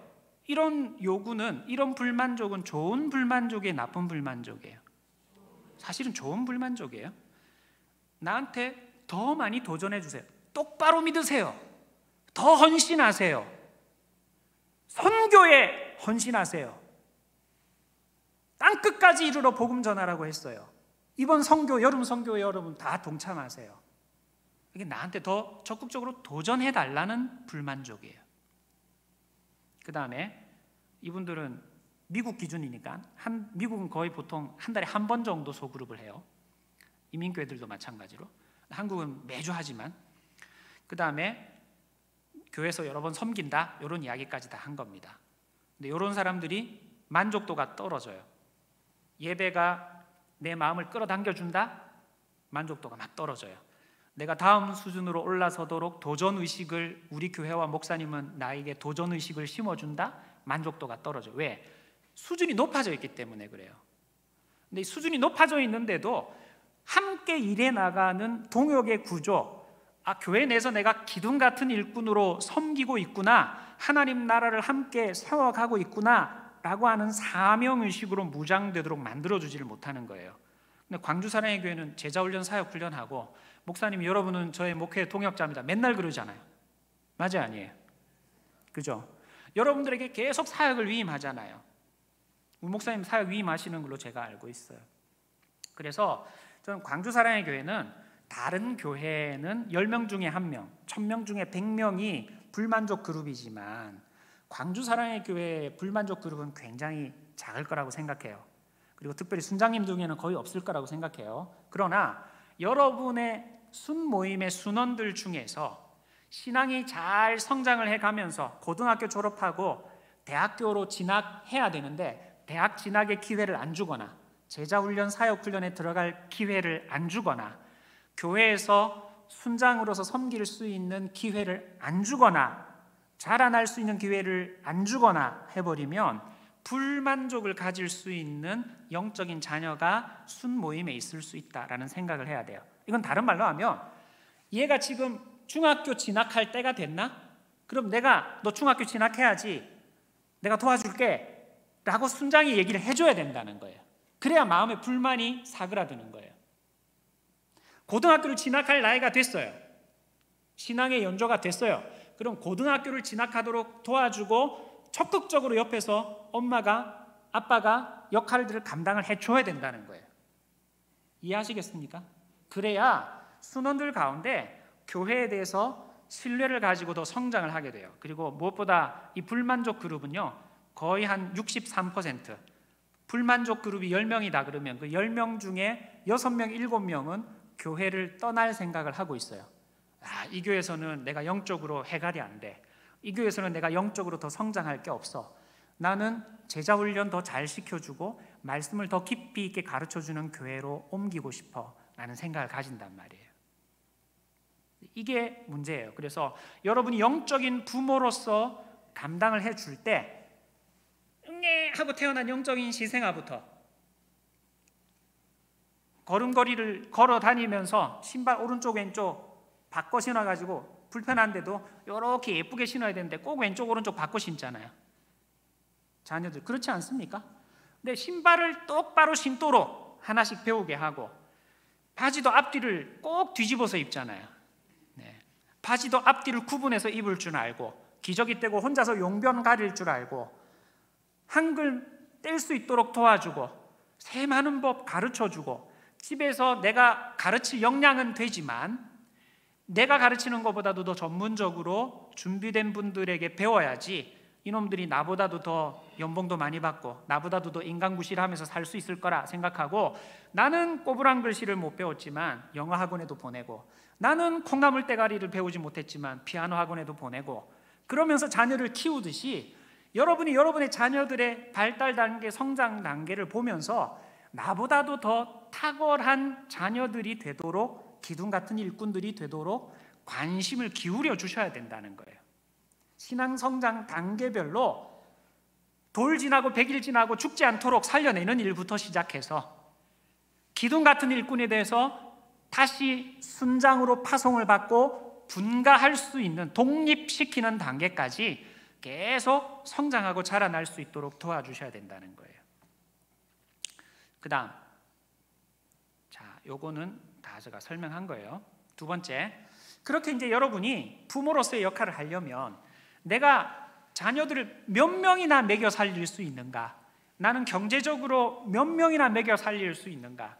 이런 요구는, 이런 불만족은 좋은 불만족이에요, 나쁜 불만족이에요? 사실은 좋은 불만족이에요. 나한테 더 많이 도전해 주세요, 똑바로 믿으세요, 더 헌신하세요, 선교에 헌신하세요, 땅끝까지 이르러 복음 전하라고 했어요. 이번 선교, 여름 선교에 여러분 다 동참하세요. 이게 나한테 더 적극적으로 도전해 달라는 불만족이에요. 그 다음에 이분들은 미국 기준이니까 미국은 거의 보통 한 달에 한 번 정도 소그룹을 해요. 이민교회들도 마찬가지로. 한국은 매주 하지만. 그 다음에 교회에서 여러 번 섬긴다, 이런 이야기까지 다 한 겁니다. 근데 이런 사람들이 만족도가 떨어져요. 예배가 내 마음을 끌어당겨준다, 만족도가 막 떨어져요. 내가 다음 수준으로 올라서도록 도전의식을, 우리 교회와 목사님은 나에게 도전의식을 심어준다, 만족도가 떨어져요. 왜? 수준이 높아져 있기 때문에 그래요. 근데 수준이 높아져 있는데도 함께 일해 나가는 동역의 구조, 교회 내에서 내가 기둥 같은 일꾼으로 섬기고 있구나, 하나님 나라를 함께 세워가고 있구나 라고 하는 사명의식으로 무장되도록 만들어주지를 못하는 거예요. 근데 광주 사랑의 교회는 제자훈련, 사역훈련하고, 목사님 여러분은 저의 목회 동역자입니다, 맨날 그러잖아요. 맞아요, 아니에요? 그죠? 여러분들에게 계속 사역을 위임하잖아요. 우 목사님 사역 위임하시는 걸로 제가 알고 있어요. 그래서 저는 광주 사랑의 교회는 다른 교회는 10명 중에 1명, 1000명 중에 100명이 불만족 그룹이지만 광주 사랑의 교회의 불만족 그룹은 굉장히 작을 거라고 생각해요. 그리고 특별히 순장님 중에는 거의 없을 거라고 생각해요. 그러나 여러분의 순모임의 순원들 중에서 신앙이 잘 성장을 해가면서 고등학교 졸업하고 대학교로 진학해야 되는데 대학 진학의 기회를 안 주거나 제자훈련, 사역훈련에 들어갈 기회를 안 주거나 교회에서 순장으로서 섬길 수 있는 기회를 안 주거나 자라날 수 있는 기회를 안 주거나 해버리면 불만족을 가질 수 있는 영적인 자녀가 순모임에 있을 수 있다라는 생각을 해야 돼요. 이건 다른 말로 하면 얘가 지금 중학교 진학할 때가 됐나? 그럼 너 중학교 진학해야지, 내가 도와줄게 라고 순장이 얘기를 해줘야 된다는 거예요. 그래야 마음에 불만이 사그라드는 거예요. 고등학교를 진학할 나이가 됐어요. 신앙의 연조가 됐어요. 그럼 고등학교를 진학하도록 도와주고 적극적으로 옆에서 엄마가, 아빠가 역할들을 감당을 해줘야 된다는 거예요. 이해하시겠습니까? 그래야 순원들 가운데 교회에 대해서 신뢰를 가지고 더 성장을 하게 돼요. 그리고 무엇보다 이 불만족 그룹은요, 거의 한 63%, 불만족 그룹이 10명이다 그러면 그 10명 중에 6명, 7명은 교회를 떠날 생각을 하고 있어요. 이 교회에서는 내가 영적으로 해갈이 안 돼. 이 교회에서는 내가 영적으로 더 성장할 게 없어. 나는 제자훈련 더 잘 시켜주고 말씀을 더 깊이 있게 가르쳐주는 교회로 옮기고 싶어 라는 생각을 가진단 말이에요. 이게 문제예요. 그래서 여러분이 영적인 부모로서 감당을 해줄 때 응애 하고 태어난 영적인 시생아부터 걸음걸이를 걸어 다니면서 신발 오른쪽 왼쪽 바꿔 신어가지고 불편한데도 이렇게 예쁘게 신어야 되는데 꼭 왼쪽 오른쪽 바꿔 신잖아요. 자녀들 그렇지 않습니까? 근데 신발을 똑바로 신도록 하나씩 배우게 하고 바지도 앞뒤를 꼭 뒤집어서 입잖아요. 바지도 앞뒤를 구분해서 입을 줄 알고 기저귀 떼고 혼자서 용변 가릴 줄 알고 한글 뗄 수 있도록 도와주고 새 많은 법 가르쳐주고 집에서 내가 가르칠 역량은 되지만 내가 가르치는 것보다도 더 전문적으로 준비된 분들에게 배워야지 이놈들이 나보다도 더 연봉도 많이 받고 나보다도 더 인간구실하면서 살 수 있을 거라 생각하고 나는 꼬부랑 글씨를 못 배웠지만 영어 학원에도 보내고 나는 콩나물 대가리를 배우지 못했지만 피아노 학원에도 보내고 그러면서 자녀를 키우듯이 여러분이 여러분의 자녀들의 발달 단계, 성장 단계를 보면서 나보다도 더 탁월한 자녀들이 되도록 기둥 같은 일꾼들이 되도록 관심을 기울여 주셔야 된다는 거예요. 신앙 성장 단계별로 돌 지나고 100일 지나고 죽지 않도록 살려내는 일부터 시작해서 기둥 같은 일꾼에 대해서 다시 순장으로 파송을 받고 분가할 수 있는 독립시키는 단계까지 계속 성장하고 자라날 수 있도록 도와주셔야 된다는 거예요. 그 다음, 요거는 다 제가 설명한 거예요. 두 번째, 그렇게 이제 여러분이 부모로서의 역할을 하려면 내가 자녀들을 몇 명이나 먹여 살릴 수 있는가? 나는 경제적으로 몇 명이나 먹여 살릴 수 있는가?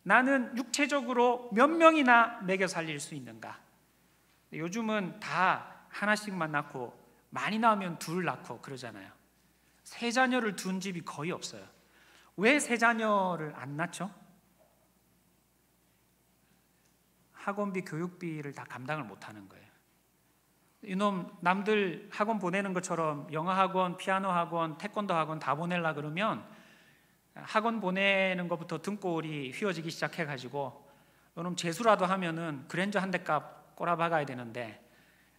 나는 육체적으로 몇 명이나 먹여 살릴 수 있는가? 요즘은 다 하나씩만 낳고 많이 낳으면 둘 낳고 그러잖아요. 세 자녀를 둔 집이 거의 없어요. 왜 세 자녀를 안 낳죠? 학원비, 교육비를 다 감당을 못하는 거예요. 이놈 남들 학원 보내는 것처럼 영어 학원, 피아노 학원, 태권도 학원 다 보내려 그러면 학원 보내는 것부터 등골이 휘어지기 시작해가지고 이놈 재수라도 하면은 그랜저 한 대 값 꼬라박아야 되는데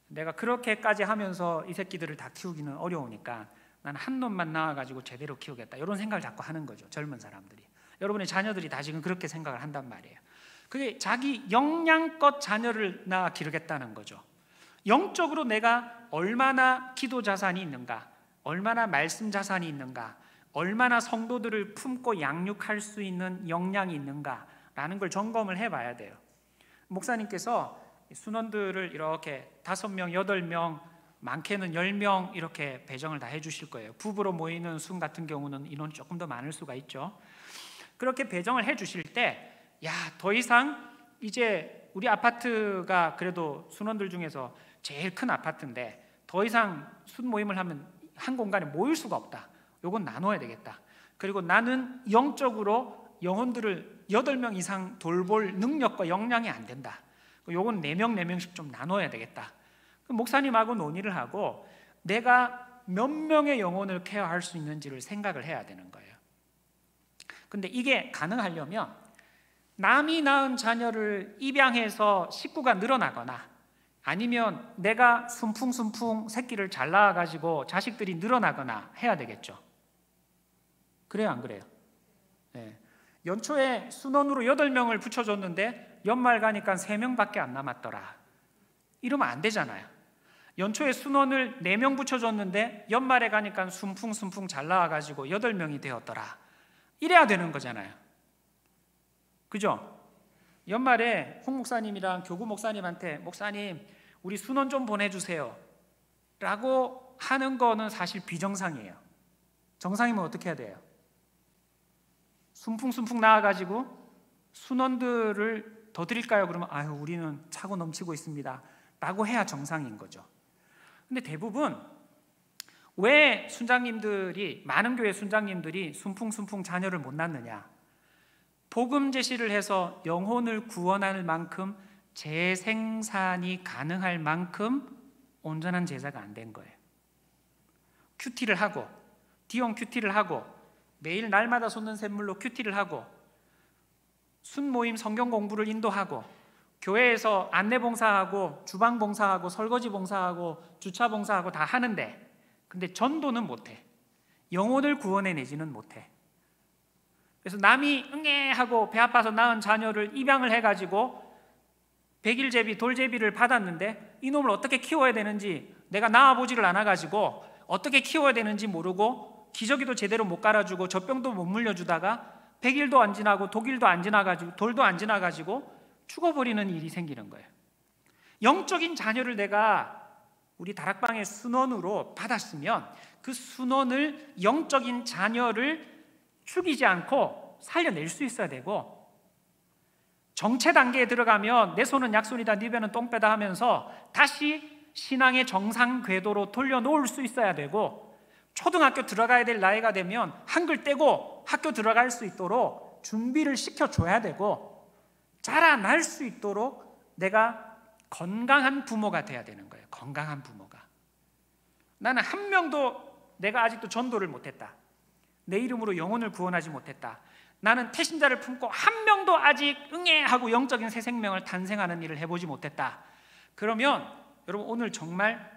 내가 그렇게까지 하면서 이 새끼들을 다 키우기는 어려우니까 난 한 놈만 낳아가지고 제대로 키우겠다 이런 생각을 자꾸 하는 거죠. 젊은 사람들이. 여러분의 자녀들이 다 지금 그렇게 생각을 한단 말이에요. 그게 자기 역량껏 자녀를 낳아 기르겠다는 거죠. 영적으로 내가 얼마나 기도 자산이 있는가, 얼마나 말씀 자산이 있는가, 얼마나 성도들을 품고 양육할 수 있는 역량이 있는가라는 걸 점검을 해봐야 돼요. 목사님께서 순원들을 이렇게 5명, 8명 많게는 10명 이렇게 배정을 다 해주실 거예요. 부부로 모이는 순 같은 경우는 인원이 조금 더 많을 수가 있죠. 그렇게 배정을 해주실 때 더 이상 이제 우리 아파트가 그래도 순원들 중에서 제일 큰 아파트인데 더 이상 순 모임을 하면 한 공간에 모일 수가 없다. 요건 나눠야 되겠다. 그리고 나는 영적으로 영혼들을 8명 이상 돌볼 능력과 역량이 안 된다. 요건 4명씩 좀 나눠야 되겠다. 목사님하고 논의를 하고 내가 몇 명의 영혼을 케어할 수 있는지를 생각을 해야 되는 거예요. 근데 이게 가능하려면 남이 낳은 자녀를 입양해서 식구가 늘어나거나 아니면 내가 순풍순풍 새끼를 잘 낳아가지고 자식들이 늘어나거나 해야 되겠죠. 그래요, 안 그래요? 네. 연초에 순원으로 8명을 붙여줬는데 연말 가니까 3명밖에 안 남았더라. 이러면 안 되잖아요. 연초에 순원을 4명 붙여줬는데 연말에 가니까 순풍순풍 잘 나와가지고 8명이 되었더라. 이래야 되는 거잖아요. 그죠? 연말에 홍 목사님이랑 교구 목사님한테 목사님 우리 순원 좀 보내주세요 라고 하는 거는 사실 비정상이에요. 정상이면 어떻게 해야 돼요? 순풍순풍 나와가지고 순원들을 더 드릴까요? 그러면 아유 우리는 차고 넘치고 있습니다 라고 해야 정상인 거죠. 근데 대부분 왜 순장님들이 많은 교회 순장님들이 순풍순풍 자녀를 못 낳느냐? 복음 제시를 해서 영혼을 구원할 만큼 재생산이 가능할 만큼 온전한 제자가 안 된 거예요. 큐티를 하고 디온 큐티를 하고 매일 날마다 솟는 샘물로 큐티를 하고 순모임 성경 공부를 인도하고 교회에서 안내 봉사하고 주방 봉사하고 설거지 봉사하고 주차 봉사하고 다 하는데 근데 전도는 못해. 영혼을 구원해내지는 못해. 그래서 남이 응애하고 배 아파서 낳은 자녀를 입양을 해가지고 백일제비 돌제비를 받았는데 이놈을 어떻게 키워야 되는지 내가 낳아보지를 않아가지고 어떻게 키워야 되는지 모르고 기저귀도 제대로 못 갈아주고 젖병도 못 물려주다가 100일도 안 지나고 독일도 안 지나가지고 돌도 안 지나가지고 죽어버리는 일이 생기는 거예요. 영적인 자녀를 내가 우리 다락방의 순원으로 받았으면 그 순원을 영적인 자녀를 죽이지 않고 살려낼 수 있어야 되고 정체 단계에 들어가면 내 손은 약손이다 네 배는 똥배다 하면서 다시 신앙의 정상 궤도로 돌려놓을 수 있어야 되고 초등학교 들어가야 될 나이가 되면 한글 떼고 학교 들어갈 수 있도록 준비를 시켜줘야 되고 자라날 수 있도록 내가 건강한 부모가 돼야 되는 거예요. 건강한 부모가. 나는 한 명도 내가 아직도 전도를 못했다. 내 이름으로 영혼을 구원하지 못했다. 나는 태신자를 품고 한 명도 아직 응애하고 영적인 새 생명을 탄생하는 일을 해보지 못했다. 그러면 여러분 오늘 정말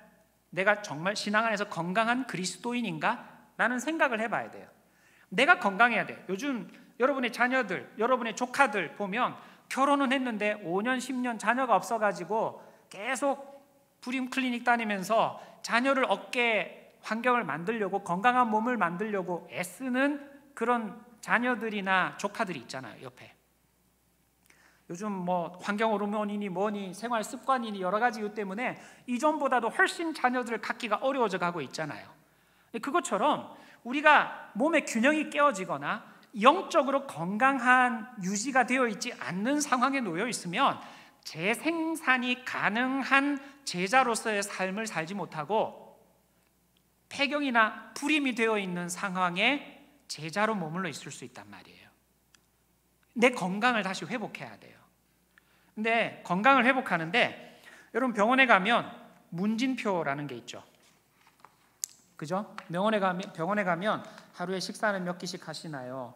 내가 정말 신앙 안에서 건강한 그리스도인인가? 라는 생각을 해봐야 돼요. 내가 건강해야 돼. 요즘 여러분의 자녀들, 여러분의 조카들 보면 결혼은 했는데 5년, 10년 자녀가 없어가지고 계속 불임 클리닉 다니면서 자녀를 얻게 환경을 만들려고 건강한 몸을 만들려고 애쓰는 그런 자녀들이나 조카들이 있잖아요. 옆에 요즘 뭐 환경 호르몬이니 뭐니 생활 습관이니 여러 가지 이유 때문에 이전보다도 훨씬 자녀들을 갖기가 어려워져 가고 있잖아요. 그것처럼 우리가 몸의 균형이 깨어지거나 영적으로 건강한 유지가 되어 있지 않는 상황에 놓여 있으면 재생산이 가능한 제자로서의 삶을 살지 못하고 폐경이나 불임이 되어 있는 상황에 제자로 머물러 있을 수 있단 말이에요. 내 건강을 다시 회복해야 돼요. 근데 건강을 회복하는데 여러분 병원에 가면 문진표라는 게 있죠. 그죠? 병원에 가면 하루에 식사는 몇 끼씩 하시나요?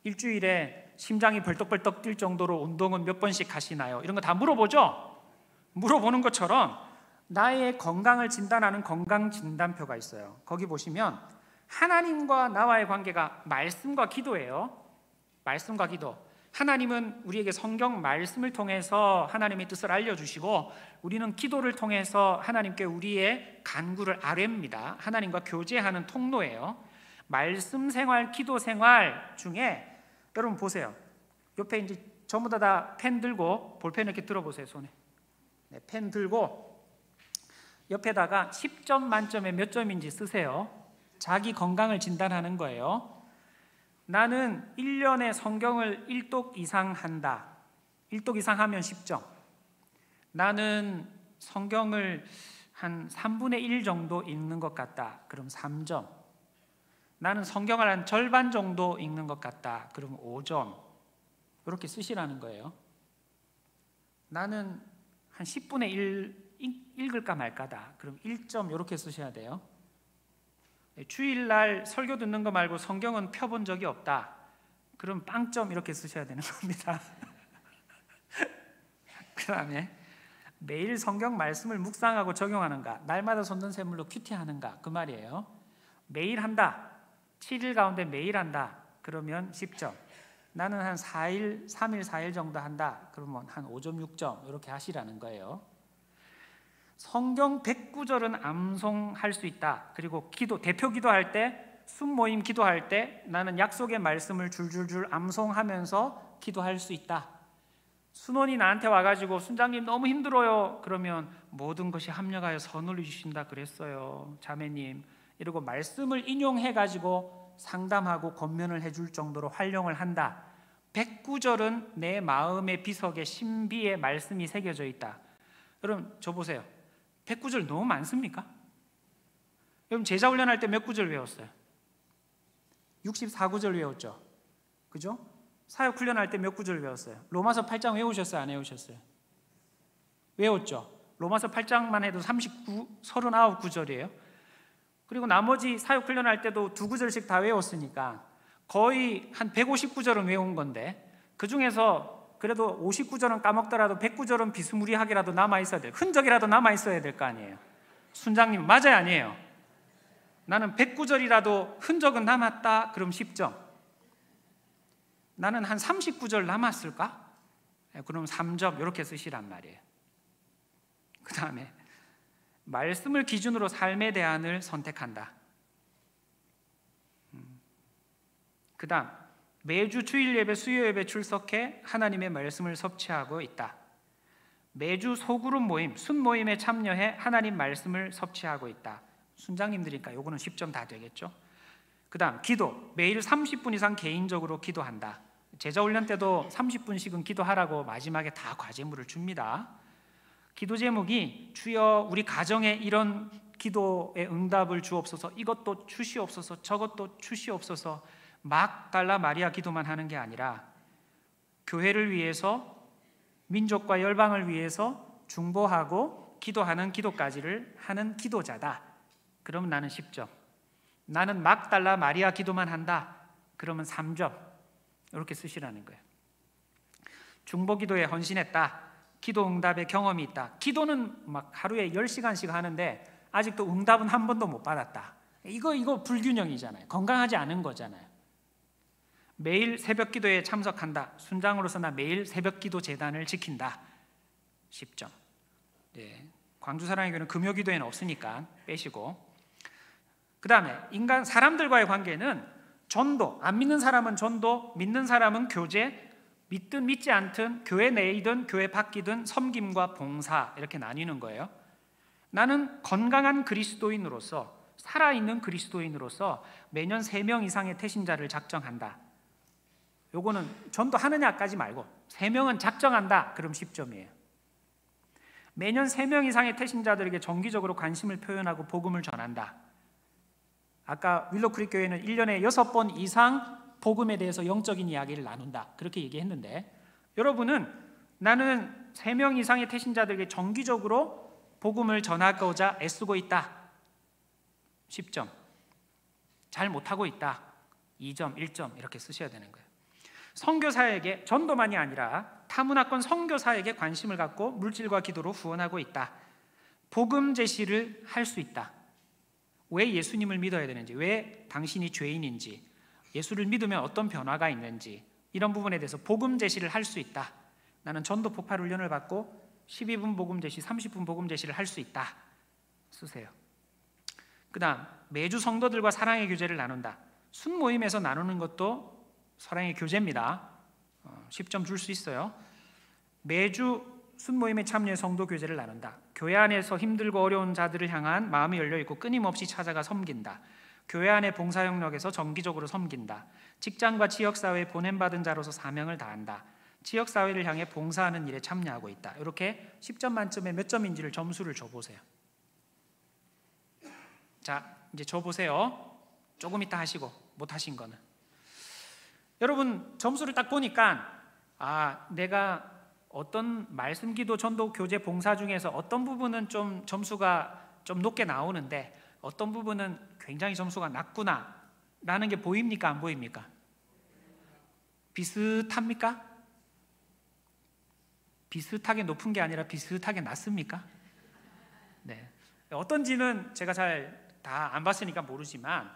일주일에 심장이 벌떡벌떡 뛸 정도로 운동은 몇 번씩 하시나요? 이런 거 다 물어보죠? 물어보는 것처럼 나의 건강을 진단하는 건강진단표가 있어요. 거기 보시면 하나님과 나와의 관계가 말씀과 기도예요. 말씀과 기도. 하나님은 우리에게 성경 말씀을 통해서 하나님의 뜻을 알려주시고 우리는 기도를 통해서 하나님께 우리의 간구를 아뢰입니다. 하나님과 교제하는 통로예요. 말씀 생활, 기도 생활 중에 여러분 보세요. 옆에 이제 전부 다 펜 들고 볼펜 이렇게 들어보세요. 손에. 네, 펜 들고 옆에다가 10점 만점에 몇 점인지 쓰세요. 자기 건강을 진단하는 거예요. 나는 1년에 성경을 1독 이상 한다. 1독 이상 하면 10점. 나는 성경을 한 3분의 1 정도 읽는 것 같다. 그럼 3점. 나는 성경을 한 절반 정도 읽는 것 같다. 그럼 5점. 이렇게 쓰시라는 거예요. 나는 한 10분의 1 읽을까 말까다. 그럼 1점 이렇게 쓰셔야 돼요. 주일날 설교 듣는 거 말고 성경은 펴본 적이 없다. 그럼 빵점 이렇게 쓰셔야 되는 겁니다. 그 다음에 매일 성경 말씀을 묵상하고 적용하는가, 날마다 솟는 샘물로 큐티하는가, 그 말이에요. 매일 한다. 7일 가운데 매일 한다. 그러면 10점. 나는 한 4일, 3일, 4일 정도 한다. 그러면 한 5점, 6점 이렇게 하시라는 거예요. 성경 109절은 암송할 수 있다. 그리고 기도, 대표 기도할 때, 순모임 기도할 때 나는 약속의 말씀을 줄줄줄 암송하면서 기도할 수 있다. 순원이 나한테 와가지고 순장님 너무 힘들어요. 그러면 모든 것이 합력하여 선을 주신다 그랬어요, 자매님. 이러고 말씀을 인용해가지고 상담하고 권면을 해줄 정도로 활용을 한다. 109절은 내 마음의 비석에 신비의 말씀이 새겨져 있다. 여러분 저 보세요. 109절 너무 많습니까? 여러분 제자 훈련할 때 몇 구절 외웠어요? 64구절 외웠죠? 그죠? 사역 훈련할 때 몇 구절 외웠어요? 로마서 8장 외우셨어요? 안 외우셨어요? 외웠죠? 로마서 8장만 해도 39구절이에요. 그리고 나머지 사역 훈련할 때도 2구절씩 다 외웠으니까 거의 한 159절은 외운 건데, 그 중에서 그래도 59절은 까먹더라도 109절은 비스무리하게라도 남아있어야 돼요. 흔적이라도 남아있어야 될 거 아니에요. 순장님 맞아요, 아니에요? 나는 109절이라도 흔적은 남았다. 그럼 10점. 나는 한 39절 남았을까? 그럼 3점 이렇게 쓰시란 말이에요. 그 다음에 말씀을 기준으로 삶의 대안을 선택한다. 그 다음 매주 주일 예배, 수요 예배 출석해 하나님의 말씀을 섭취하고 있다. 매주 소그룹 모임, 순모임에 참여해 하나님 말씀을 섭취하고 있다. 순장님들이니까 요거는 10점 다 되겠죠. 그 다음 기도, 매일 30분 이상 개인적으로 기도한다. 제자훈련 때도 30분씩은 기도하라고 마지막에 다 과제물을 줍니다. 기도 제목이 주여 우리 가정에 이런 기도의 응답을 주옵소서, 이것도 주시옵소서, 저것도 주시옵소서, 막달라 마리아 기도만 하는 게 아니라 교회를 위해서, 민족과 열방을 위해서 중보하고 기도하는 기도까지를 하는 기도자다. 그러면 나는 10점. 나는 막달라 마리아 기도만 한다. 그러면 3점. 이렇게 쓰시라는 거예요. 중보기도에 헌신했다. 기도 응답의 경험이 있다. 기도는 막 하루에 10시간씩 하는데 아직도 응답은 한 번도 못 받았다. 이거 불균형이잖아요. 건강하지 않은 거잖아요. 매일 새벽 기도에 참석한다. 순장으로서 나 매일 새벽 기도 재단을 지킨다. 10점. 네. 광주 사랑의 교회는 금요 기도에는 없으니까 빼시고. 그 다음에 인간 사람들과의 관계는 전도, 안 믿는 사람은 전도, 믿는 사람은 교제, 믿든 믿지 않든 교회 내이든 교회 밖이든 섬김과 봉사, 이렇게 나뉘는 거예요. 나는 건강한 그리스도인으로서, 살아있는 그리스도인으로서 매년 3명 이상의 태신자를 작정한다. 요거는 전도하느냐까지 말고 3명은 작정한다. 그럼 10점이에요. 매년 3명 이상의 태신자들에게 정기적으로 관심을 표현하고 복음을 전한다. 아까 윌로크릭 교회는 1년에 6번 이상 복음에 대해서 영적인 이야기를 나눈다. 그렇게 얘기했는데, 여러분은 나는 3명 이상의 태신자들에게 정기적으로 복음을 전하고자 애쓰고 있다. 10점. 잘 못하고 있다. 2점, 1점 이렇게 쓰셔야 되는 거예요. 선교사에게, 전도만이 아니라 타문화권 선교사에게 관심을 갖고 물질과 기도로 후원하고 있다. 복음 제시를 할 수 있다. 왜 예수님을 믿어야 되는지, 왜 당신이 죄인인지, 예수를 믿으면 어떤 변화가 있는지, 이런 부분에 대해서 복음 제시를 할 수 있다. 나는 전도 폭발 훈련을 받고 12분 복음 제시, 30분 복음 제시를 할 수 있다. 쓰세요. 그 다음 매주 성도들과 사랑의 교제를 나눈다. 순모임에서 나누는 것도 사랑의 교제입니다. 10점 줄 수 있어요. 매주 순모임에 참여해 성도 교제를 나눈다. 교회 안에서 힘들고 어려운 자들을 향한 마음이 열려있고 끊임없이 찾아가 섬긴다. 교회 안의 봉사 영역에서 정기적으로 섬긴다. 직장과 지역사회에 보냄받은 자로서 사명을 다한다. 지역사회를 향해 봉사하는 일에 참여하고 있다. 이렇게 10점 만점에 몇 점인지를 점수를 줘보세요. 자, 이제 줘보세요. 조금 이따 하시고 못하신 거는. 여러분 점수를 딱 보니까 내가 어떤 말씀, 기도, 전도, 교제, 봉사 중에서 어떤 부분은 좀 점수가 좀 높게 나오는데 어떤 부분은 굉장히 점수가 낮구나 라는 게 보입니까? 안 보입니까? 비슷합니까? 비슷하게 높은 게 아니라 비슷하게 낮습니까? 네. 어떤지는 제가 잘 다 안 봤으니까 모르지만,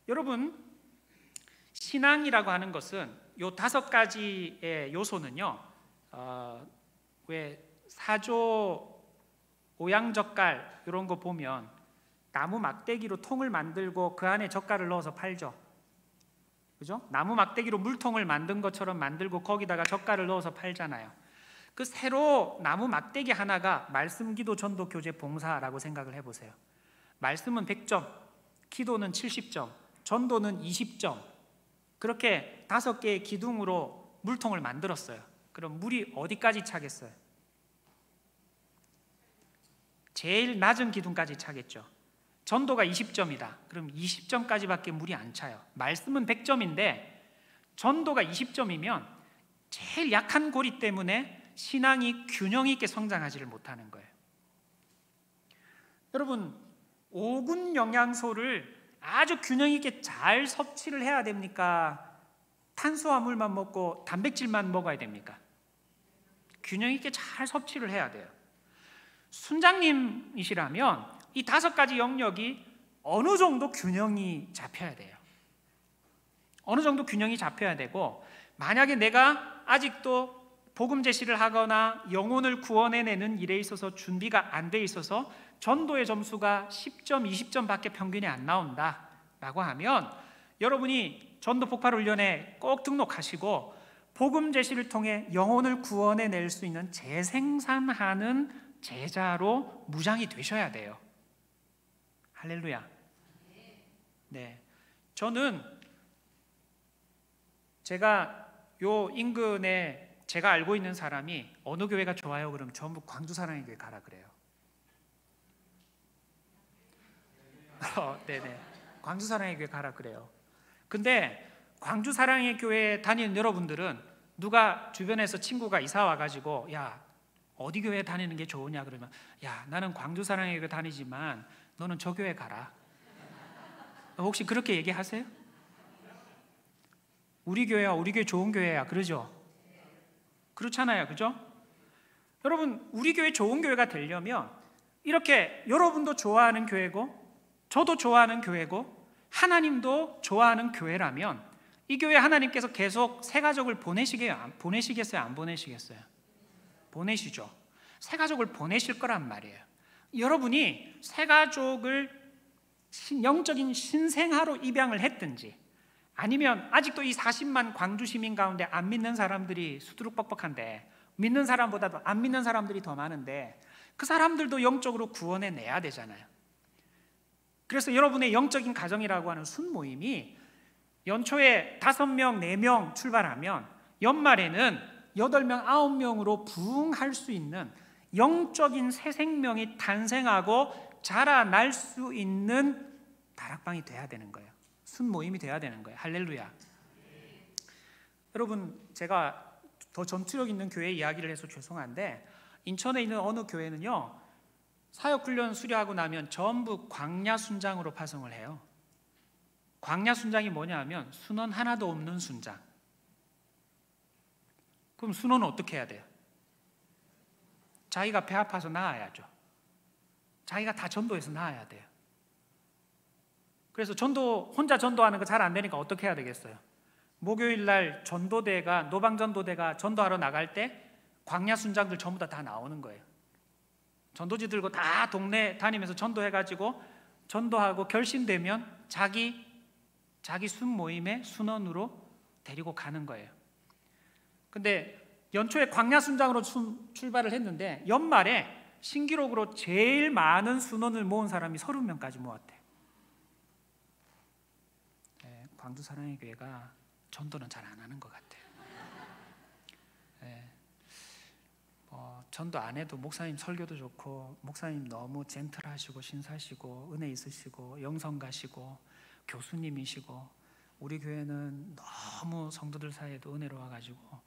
여러분 신앙이라고 하는 것은 요 5가지의 요소는요, 왜 사조, 오양젓갈 이런 거 보면 나무 막대기로 통을 만들고 그 안에 젓갈을 넣어서 팔죠. 그죠? 나무 막대기로 물통을 만든 것처럼 만들고 거기다가 젓갈을 넣어서 팔잖아요. 그 세로 나무 막대기 하나가 말씀, 기도, 전도, 교제, 봉사라고 생각을 해보세요. 말씀은 100점, 기도는 70점, 전도는 20점. 그렇게 5개의 기둥으로 물통을 만들었어요. 그럼 물이 어디까지 차겠어요? 제일 낮은 기둥까지 차겠죠. 전도가 20점이다. 그럼 20점까지밖에 물이 안 차요. 말씀은 100점인데 전도가 20점이면 제일 약한 고리 때문에 신앙이 균형 있게 성장하지를 못하는 거예요. 여러분, 5군 영양소를 아주 균형 있게 잘 섭취를 해야 됩니까? 탄수화물만 먹고 단백질만 먹어야 됩니까? 균형 있게 잘 섭취를 해야 돼요. 순장님이시라면 이 5가지 영역이 어느 정도 균형이 잡혀야 돼요. 어느 정도 균형이 잡혀야 되고, 만약에 내가 아직도 복음 제시를 하거나 영혼을 구원해내는 일에 있어서 준비가 안 돼 있어서 전도의 점수가 10점, 20점밖에 평균이 안 나온다 라고 하면, 여러분이 전도 폭발 훈련에 꼭 등록하시고 복음 제시를 통해 영혼을 구원해낼 수 있는 재생산하는 제자로 무장이 되셔야 돼요. 할렐루야. 네, 저는 제가 요 인근에 제가 알고 있는 사람이 어느 교회가 좋아요? 그러면 전부 광주 사랑의 교회 가라 그래요. 네네, 광주 사랑의 교회 가라 그래요. 근데 광주 사랑의 교회 다니는 여러분들은 누가 주변에서 친구가 이사 와가지고 야 어디 교회 다니는 게 좋으냐 그러면 야 나는 광주 사랑의 교회 다니지만 너는 저 교회 가라. 혹시 그렇게 얘기하세요? 우리 교회야, 우리 교회 좋은 교회야 그러죠? 그렇잖아요, 그죠? 여러분, 우리 교회 좋은 교회가 되려면 이렇게 여러분도 좋아하는 교회고 저도 좋아하는 교회고 하나님도 좋아하는 교회라면 이 교회 하나님께서 계속 새 가족을 보내시겠어요? 안 보내시겠어요? 보내시죠. 새 가족을 보내실 거란 말이에요. 여러분이 새 가족을 영적인 신생아로 입양을 했든지 아니면 아직도 이 40만 광주 시민 가운데 안 믿는 사람들이 수두룩뻑뻑한데 믿는 사람보다도 안 믿는 사람들이 더 많은데 그 사람들도 영적으로 구원해 내야 되잖아요. 그래서 여러분의 영적인 가정이라고 하는 순모임이 연초에 5명, 4명 출발하면 연말에는 8명, 9명으로 부흥할 수 있는 영적인 새 생명이 탄생하고 자라날 수 있는 다락방이 돼야 되는 거예요. 순모임이 돼야 되는 거예요. 할렐루야. 여러분, 제가 더 전투력 있는 교회 이야기를 해서 죄송한데 인천에 있는 어느 교회는요 사역훈련 수료하고 나면 전부 광야 순장으로 파송을 해요. 광야 순장이 뭐냐 하면 순원 하나도 없는 순장. 그럼 순원은 어떻게 해야 돼요? 자기가 배 아파서 나아야죠. 자기가 다 전도해서 나아야 돼요. 그래서 혼자 전도하는 거 잘 안 되니까 어떻게 해야 되겠어요? 목요일 날 전도대가, 노방전도대가 전도하러 나갈 때 광야 순장들 전부 다 나오는 거예요. 전도지 들고 다 동네 다니면서 전도해가지고 전도하고 결심되면 자기 순모임의 순원으로 데리고 가는 거예요. 근데 연초에 광야 순장으로 출발을 했는데 연말에 신기록으로 제일 많은 순원을 모은 사람이 30명까지 모았대요. 네, 광주 사랑의 교회가 전도는 잘 안 하는 것 같아요. 네, 전도 안 해도 목사님 설교도 좋고, 목사님 너무 젠틀하시고 신사시고 은혜 있으시고 영성가시고 교수님이시고, 우리 교회는 너무 성도들 사이에도 은혜로워가지고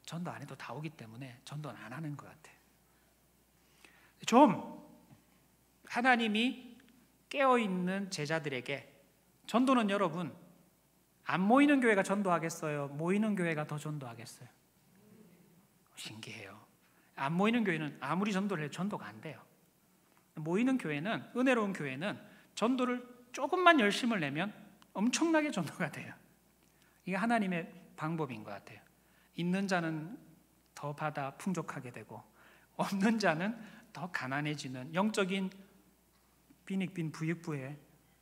전도 안 해도 다 오기 때문에 전도는 안 하는 것 같아요. 좀 하나님이 깨어있는 제자들에게, 전도는 여러분 안 모이는 교회가 전도하겠어요? 모이는 교회가 더 전도하겠어요? 신기해요. 안 모이는 교회는 아무리 전도를 해도 전도가 안 돼요. 모이는 교회는, 은혜로운 교회는 전도를 조금만 열심을 내면 엄청나게 전도가 돼요. 이게 하나님의 방법인 것 같아요. 있는 자는 더 받아 풍족하게 되고 없는 자는 더 가난해지는 영적인 빈익빈 부익부의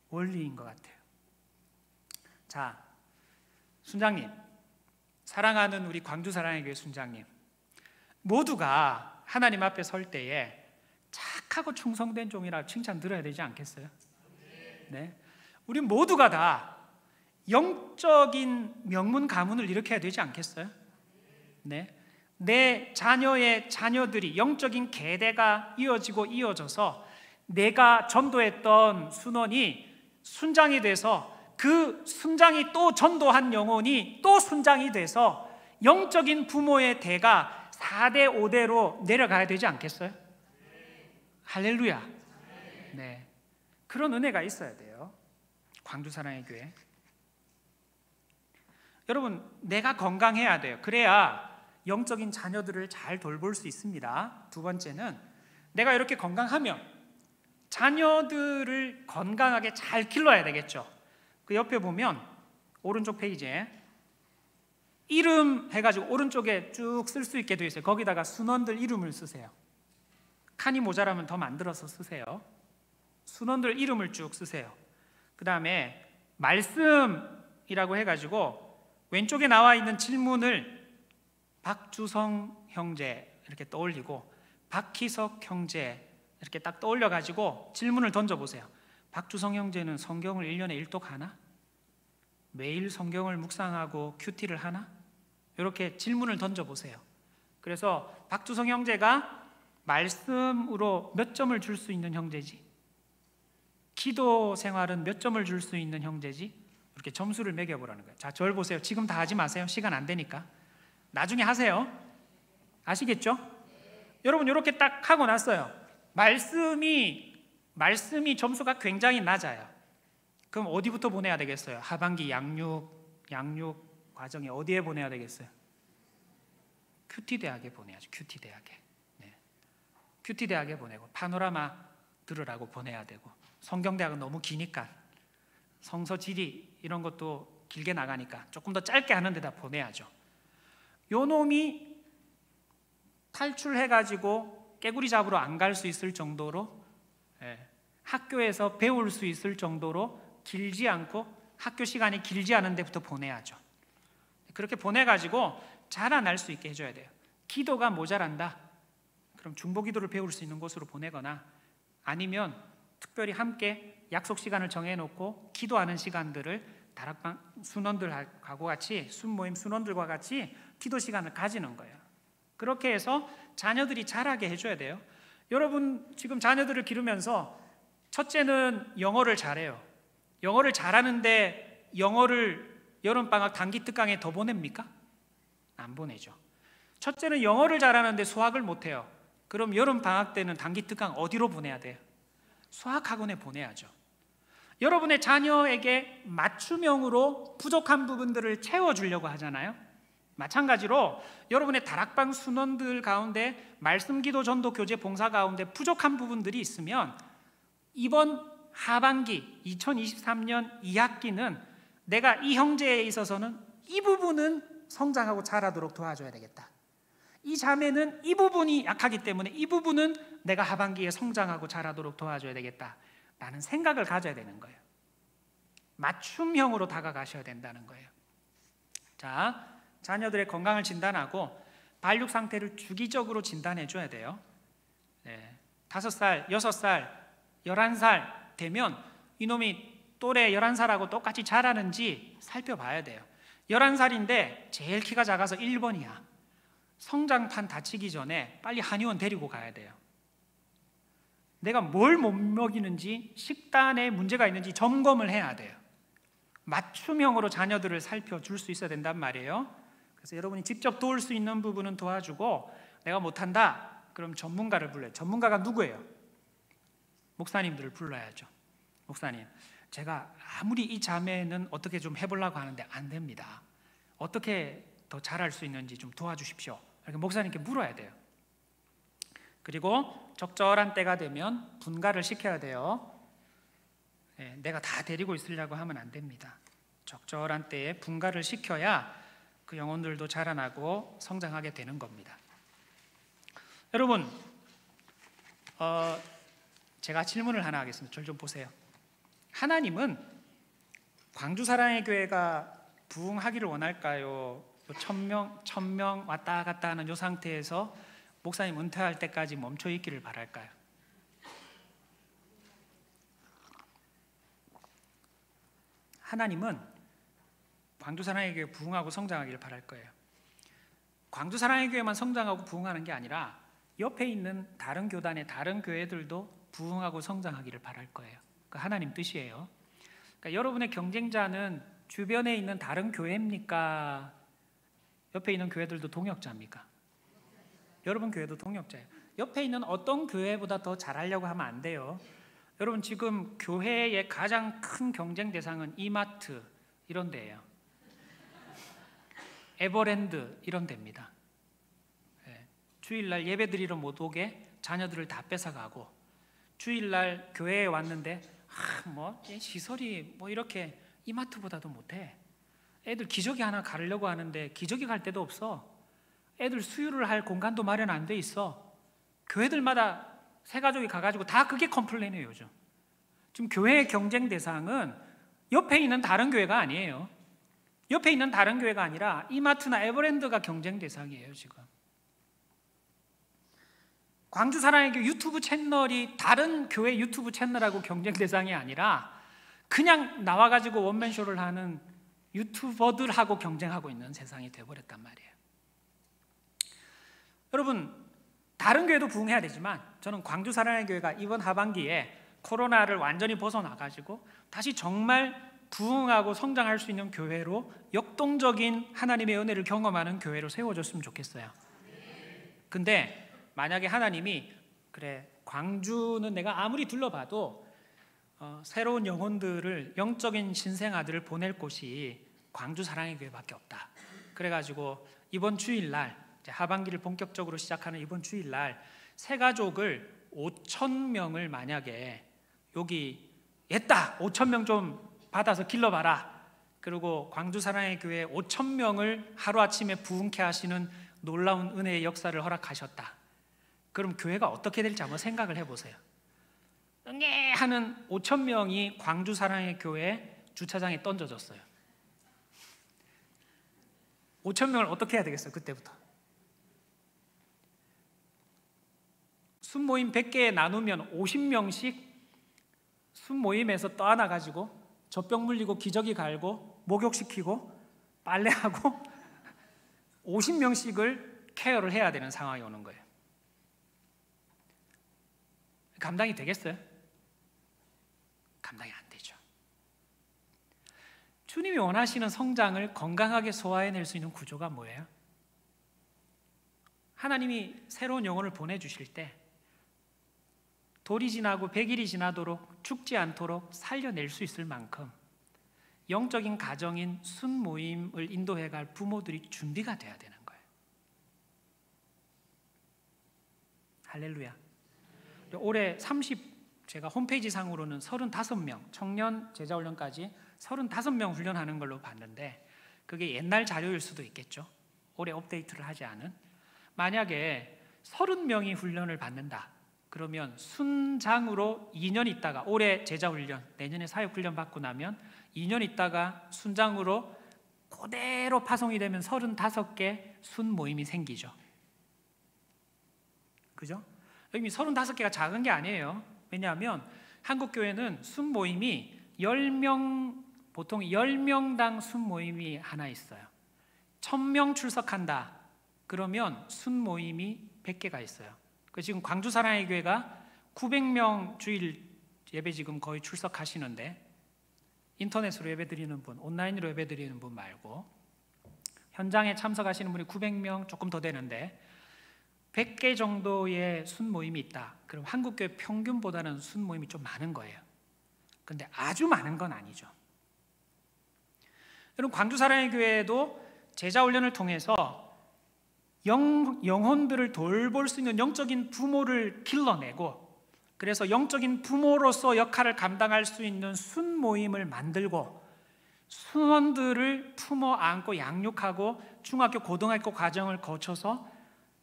원리인 것 같아요. 자, 순장님, 사랑하는 우리 광주 사랑의 교회 순장님, 모두가 하나님 앞에 설 때에 착하고 충성된 종이라 칭찬 들어야 되지 않겠어요? 네, 우리 모두가 다 영적인 명문 가문을 일으켜야 되지 않겠어요? 네, 내 자녀의 자녀들이 영적인 계대가 이어지고 이어져서 내가 전도했던 순원이 순장이 돼서 그 순장이 또 전도한 영혼이 또 순장이 돼서 영적인 부모의 대가 4대 5대로 내려가야 되지 않겠어요? 할렐루야. 네, 그런 은혜가 있어야 돼요. 광주 사랑의 교회. 여러분, 내가 건강해야 돼요. 그래야 영적인 자녀들을 잘 돌볼 수 있습니다. 두 번째는, 내가 이렇게 건강하면 자녀들을 건강하게 잘 길러야 되겠죠. 그 옆에 보면 오른쪽 페이지에 이름 해가지고 오른쪽에 쭉 쓸 수 있게 되어 있어요. 거기다가 순원들 이름을 쓰세요. 칸이 모자라면 더 만들어서 쓰세요. 순원들 이름을 쭉 쓰세요. 그 다음에 말씀이라고 해가지고 왼쪽에 나와 있는 질문을 박주성 형제 이렇게 떠올리고 박희석 형제 이렇게 딱 떠올려가지고 질문을 던져보세요. 박주성 형제는 성경을 1년에 1독 하나? 매일 성경을 묵상하고 큐티를 하나? 이렇게 질문을 던져보세요. 그래서 박주성 형제가 말씀으로 몇 점을 줄 수 있는 형제지? 기도 생활은 몇 점을 줄 수 있는 형제지? 이렇게 점수를 매겨보라는 거예요. 자, 저를 보세요. 지금 다 하지 마세요. 시간 안 되니까. 나중에 하세요. 아시겠죠? 여러분, 이렇게 딱 하고 났어요. 말씀이 점수가 굉장히 낮아요. 그럼 어디부터 보내야 되겠어요? 하반기 양육 과정에 어디에 보내야 되겠어요? 큐티 대학에 보내야죠. 큐티 대학에. 네. 큐티 대학에 보내고 파노라마 들으라고 보내야 되고, 성경대학은 너무 기니까 성서 지리 이런 것도 길게 나가니까 조금 더 짧게 하는 데다 보내야죠. 요 놈이 탈출해가지고 깨구리 잡으러 안 갈 수 있을 정도로, 학교에서 배울 수 있을 정도로 길지 않고 학교 시간이 길지 않은 데부터 보내야죠. 그렇게 보내가지고 자라날 수 있게 해줘야 돼요. 기도가 모자란다, 그럼 중보기도를 배울 수 있는 곳으로 보내거나, 아니면 특별히 함께 약속 시간을 정해놓고 기도하는 시간들을 다락방 순원들하고 같이, 순모임 순원들과 같이 기도 시간을 가지는 거예요. 그렇게 해서 자녀들이 자라게 해줘야 돼요. 여러분, 지금 자녀들을 기르면서 첫째는 영어를 잘해요. 영어를 잘하는데 영어를 여름방학 단기 특강에 더 보냅니까? 안 보내죠. 첫째는 영어를 잘하는데 수학을 못해요. 그럼 여름방학 때는 단기 특강 어디로 보내야 돼요? 수학학원에 보내야죠. 여러분의 자녀에게 맞춤형으로 부족한 부분들을 채워주려고 하잖아요. 마찬가지로 여러분의 다락방 순원들 가운데 말씀기도 전도 교제 봉사 가운데 부족한 부분들이 있으면 이번 하반기 2023년 2학기는 내가 이 형제에 있어서는 이 부분은 성장하고 자라도록 도와줘야 되겠다. 이 자매는 이 부분이 약하기 때문에 이 부분은 내가 하반기에 성장하고 자라도록 도와줘야 되겠다 라는 생각을 가져야 되는 거예요. 맞춤형으로 다가가셔야 된다는 거예요. 자, 자녀들의 건강을 진단하고 발육 상태를 주기적으로 진단해 줘야 돼요. 5살, 6살, 11살 되면 이놈이 또래 11살하고 똑같이 자라는지 살펴봐야 돼요. 11살인데 제일 키가 작아서 1번이야. 성장판 다치기 전에 빨리 한의원 데리고 가야 돼요. 내가 뭘 못 먹이는지, 식단에 문제가 있는지 점검을 해야 돼요. 맞춤형으로 자녀들을 살펴줄 수 있어야 된단 말이에요. 그래서 여러분이 직접 도울 수 있는 부분은 도와주고, 내가 못한다? 그럼 전문가를 불러요. 전문가가 누구예요? 목사님들을 불러야죠. 목사님, 제가 아무리 이 자매는 어떻게 좀 해보려고 하는데 안 됩니다. 어떻게 더 잘할 수 있는지 좀 도와주십시오. 이렇게 목사님께 물어야 돼요. 그리고 적절한 때가 되면 분가를 시켜야 돼요. 내가 다 데리고 있으려고 하면 안 됩니다. 적절한 때에 분가를 시켜야 그 영혼들도 자라나고 성장하게 되는 겁니다. 여러분, 제가 질문을 하나 하겠습니다. 저를 좀 보세요. 하나님은 광주 사랑의 교회가 부흥하기를 원할까요? 1000명 왔다 갔다 하는 이 상태에서 목사님 은퇴할 때까지 멈춰 있기를 바랄까요? 하나님은 광주 사랑의 교회 부흥하고 성장하기를 바랄 거예요. 광주 사랑의 교회만 성장하고 부흥하는 게 아니라 옆에 있는 다른 교단의 다른 교회들도 부흥하고 성장하기를 바랄 거예요. 그 하나님 뜻이에요. 그러니까 여러분의 경쟁자는 주변에 있는 다른 교회입니까? 옆에 있는 교회들도 동역자입니까? 여러분 교회도 동역자예요. 옆에 있는 어떤 교회보다 더 잘하려고 하면 안 돼요. 여러분 지금 교회의 가장 큰 경쟁 대상은 이마트 이런 데예요. 에버랜드 이런 데입니다. 주일날 예배드리러 못 오게 자녀들을 다 뺏어가고, 주일날 교회에 왔는데 시설이 이렇게 이마트보다도 못해. 애들 기저귀 하나 가르려고 하는데 기저귀 갈 데도 없어. 애들 수유를 할 공간도 마련 안 돼 있어. 교회들마다 새 가족이 가가지고 다 그게 컴플레인이에요. 요즘 지금 교회의 경쟁 대상은 옆에 있는 다른 교회가 아니에요. 옆에 있는 다른 교회가 아니라 이마트나 에버랜드가 경쟁 대상이에요. 지금 광주 사랑의 교회 유튜브 채널이 다른 교회 유튜브 채널하고 경쟁 대상이 아니라 그냥 나와가지고 원맨쇼를 하는 유튜버들하고 경쟁하고 있는 세상이 돼버렸단 말이에요. 여러분, 다른 교회도 부흥해야 되지만 저는 광주 사랑의 교회가 이번 하반기에 코로나를 완전히 벗어나가지고 다시 정말 부흥하고 성장할 수 있는 교회로, 역동적인 하나님의 은혜를 경험하는 교회로 세워졌으면 좋겠어요. 근데 만약에 하나님이 그래, 광주는 내가 아무리 둘러봐도 새로운 영혼들을, 영적인 신생아들을 보낼 곳이 광주 사랑의 교회밖에 없다. 그래가지고 이번 주일날, 하반기를 본격적으로 시작하는 이번 주일날 새 가족을 5,000명을 만약에 여기 했다, 5,000명 좀 받아서 길러봐라. 그리고 광주 사랑의 교회 5,000명을 하루아침에 부흥케 하시는 놀라운 은혜의 역사를 허락하셨다. 그럼 교회가 어떻게 될지 한번 생각을 해보세요. 응애 하는 5,000명이 광주 사랑의 교회 주차장에 던져졌어요. 5,000명을 어떻게 해야 되겠어요? 그때부터 순모임 100개에 나누면 50명씩 순모임에서 떠안아가지고 젖병 물리고 기저귀 갈고 목욕시키고 빨래하고 50명씩을 케어를 해야 되는 상황이 오는 거예요. 감당이 되겠어요? 감당이 안 되죠. 주님이 원하시는 성장을 건강하게 소화해낼 수 있는 구조가 뭐예요? 하나님이 새로운 영혼을 보내주실 때 돌이 지나고 100일이 지나도록 죽지 않도록 살려낼 수 있을 만큼 영적인 가정인 순모임을 인도해갈 부모들이 준비가 돼야 되는 거예요. 할렐루야. 올해 제가 홈페이지 상으로는 35명, 청년 제자훈련까지 35명 훈련하는 걸로 봤는데, 그게 옛날 자료일 수도 있겠죠. 올해 업데이트를 하지 않은. 만약에 30명이 훈련을 받는다. 그러면 순장으로 2년 있다가, 올해 제자훈련, 내년에 사역훈련 받고 나면 2년 있다가 순장으로 그대로 파송이 되면 35개 순모임이 생기죠. 그죠? 여기 35개가 작은 게 아니에요. 왜냐하면 한국교회는 순모임이 10명, 보통 10명당 순모임이 하나 있어요. 1000명 출석한다 그러면 순모임이 100개가 있어요. 지금 광주 사랑의 교회가 900명 주일 예배 지금 거의 출석하시는데, 인터넷으로 예배 드리는 분, 온라인으로 예배 드리는 분 말고 현장에 참석하시는 분이 900명 조금 더 되는데 100개 정도의 순모임이 있다. 그럼 한국교회 평균보다는 순모임이 좀 많은 거예요. 근데 아주 많은 건 아니죠. 여러분, 광주 사랑의 교회도 제자 훈련을 통해서 영혼들을 돌볼 수 있는 영적인 부모를 길러내고, 그래서 영적인 부모로서 역할을 감당할 수 있는 순모임을 만들고, 순원들을 품어 안고 양육하고 중학교, 고등학교 과정을 거쳐서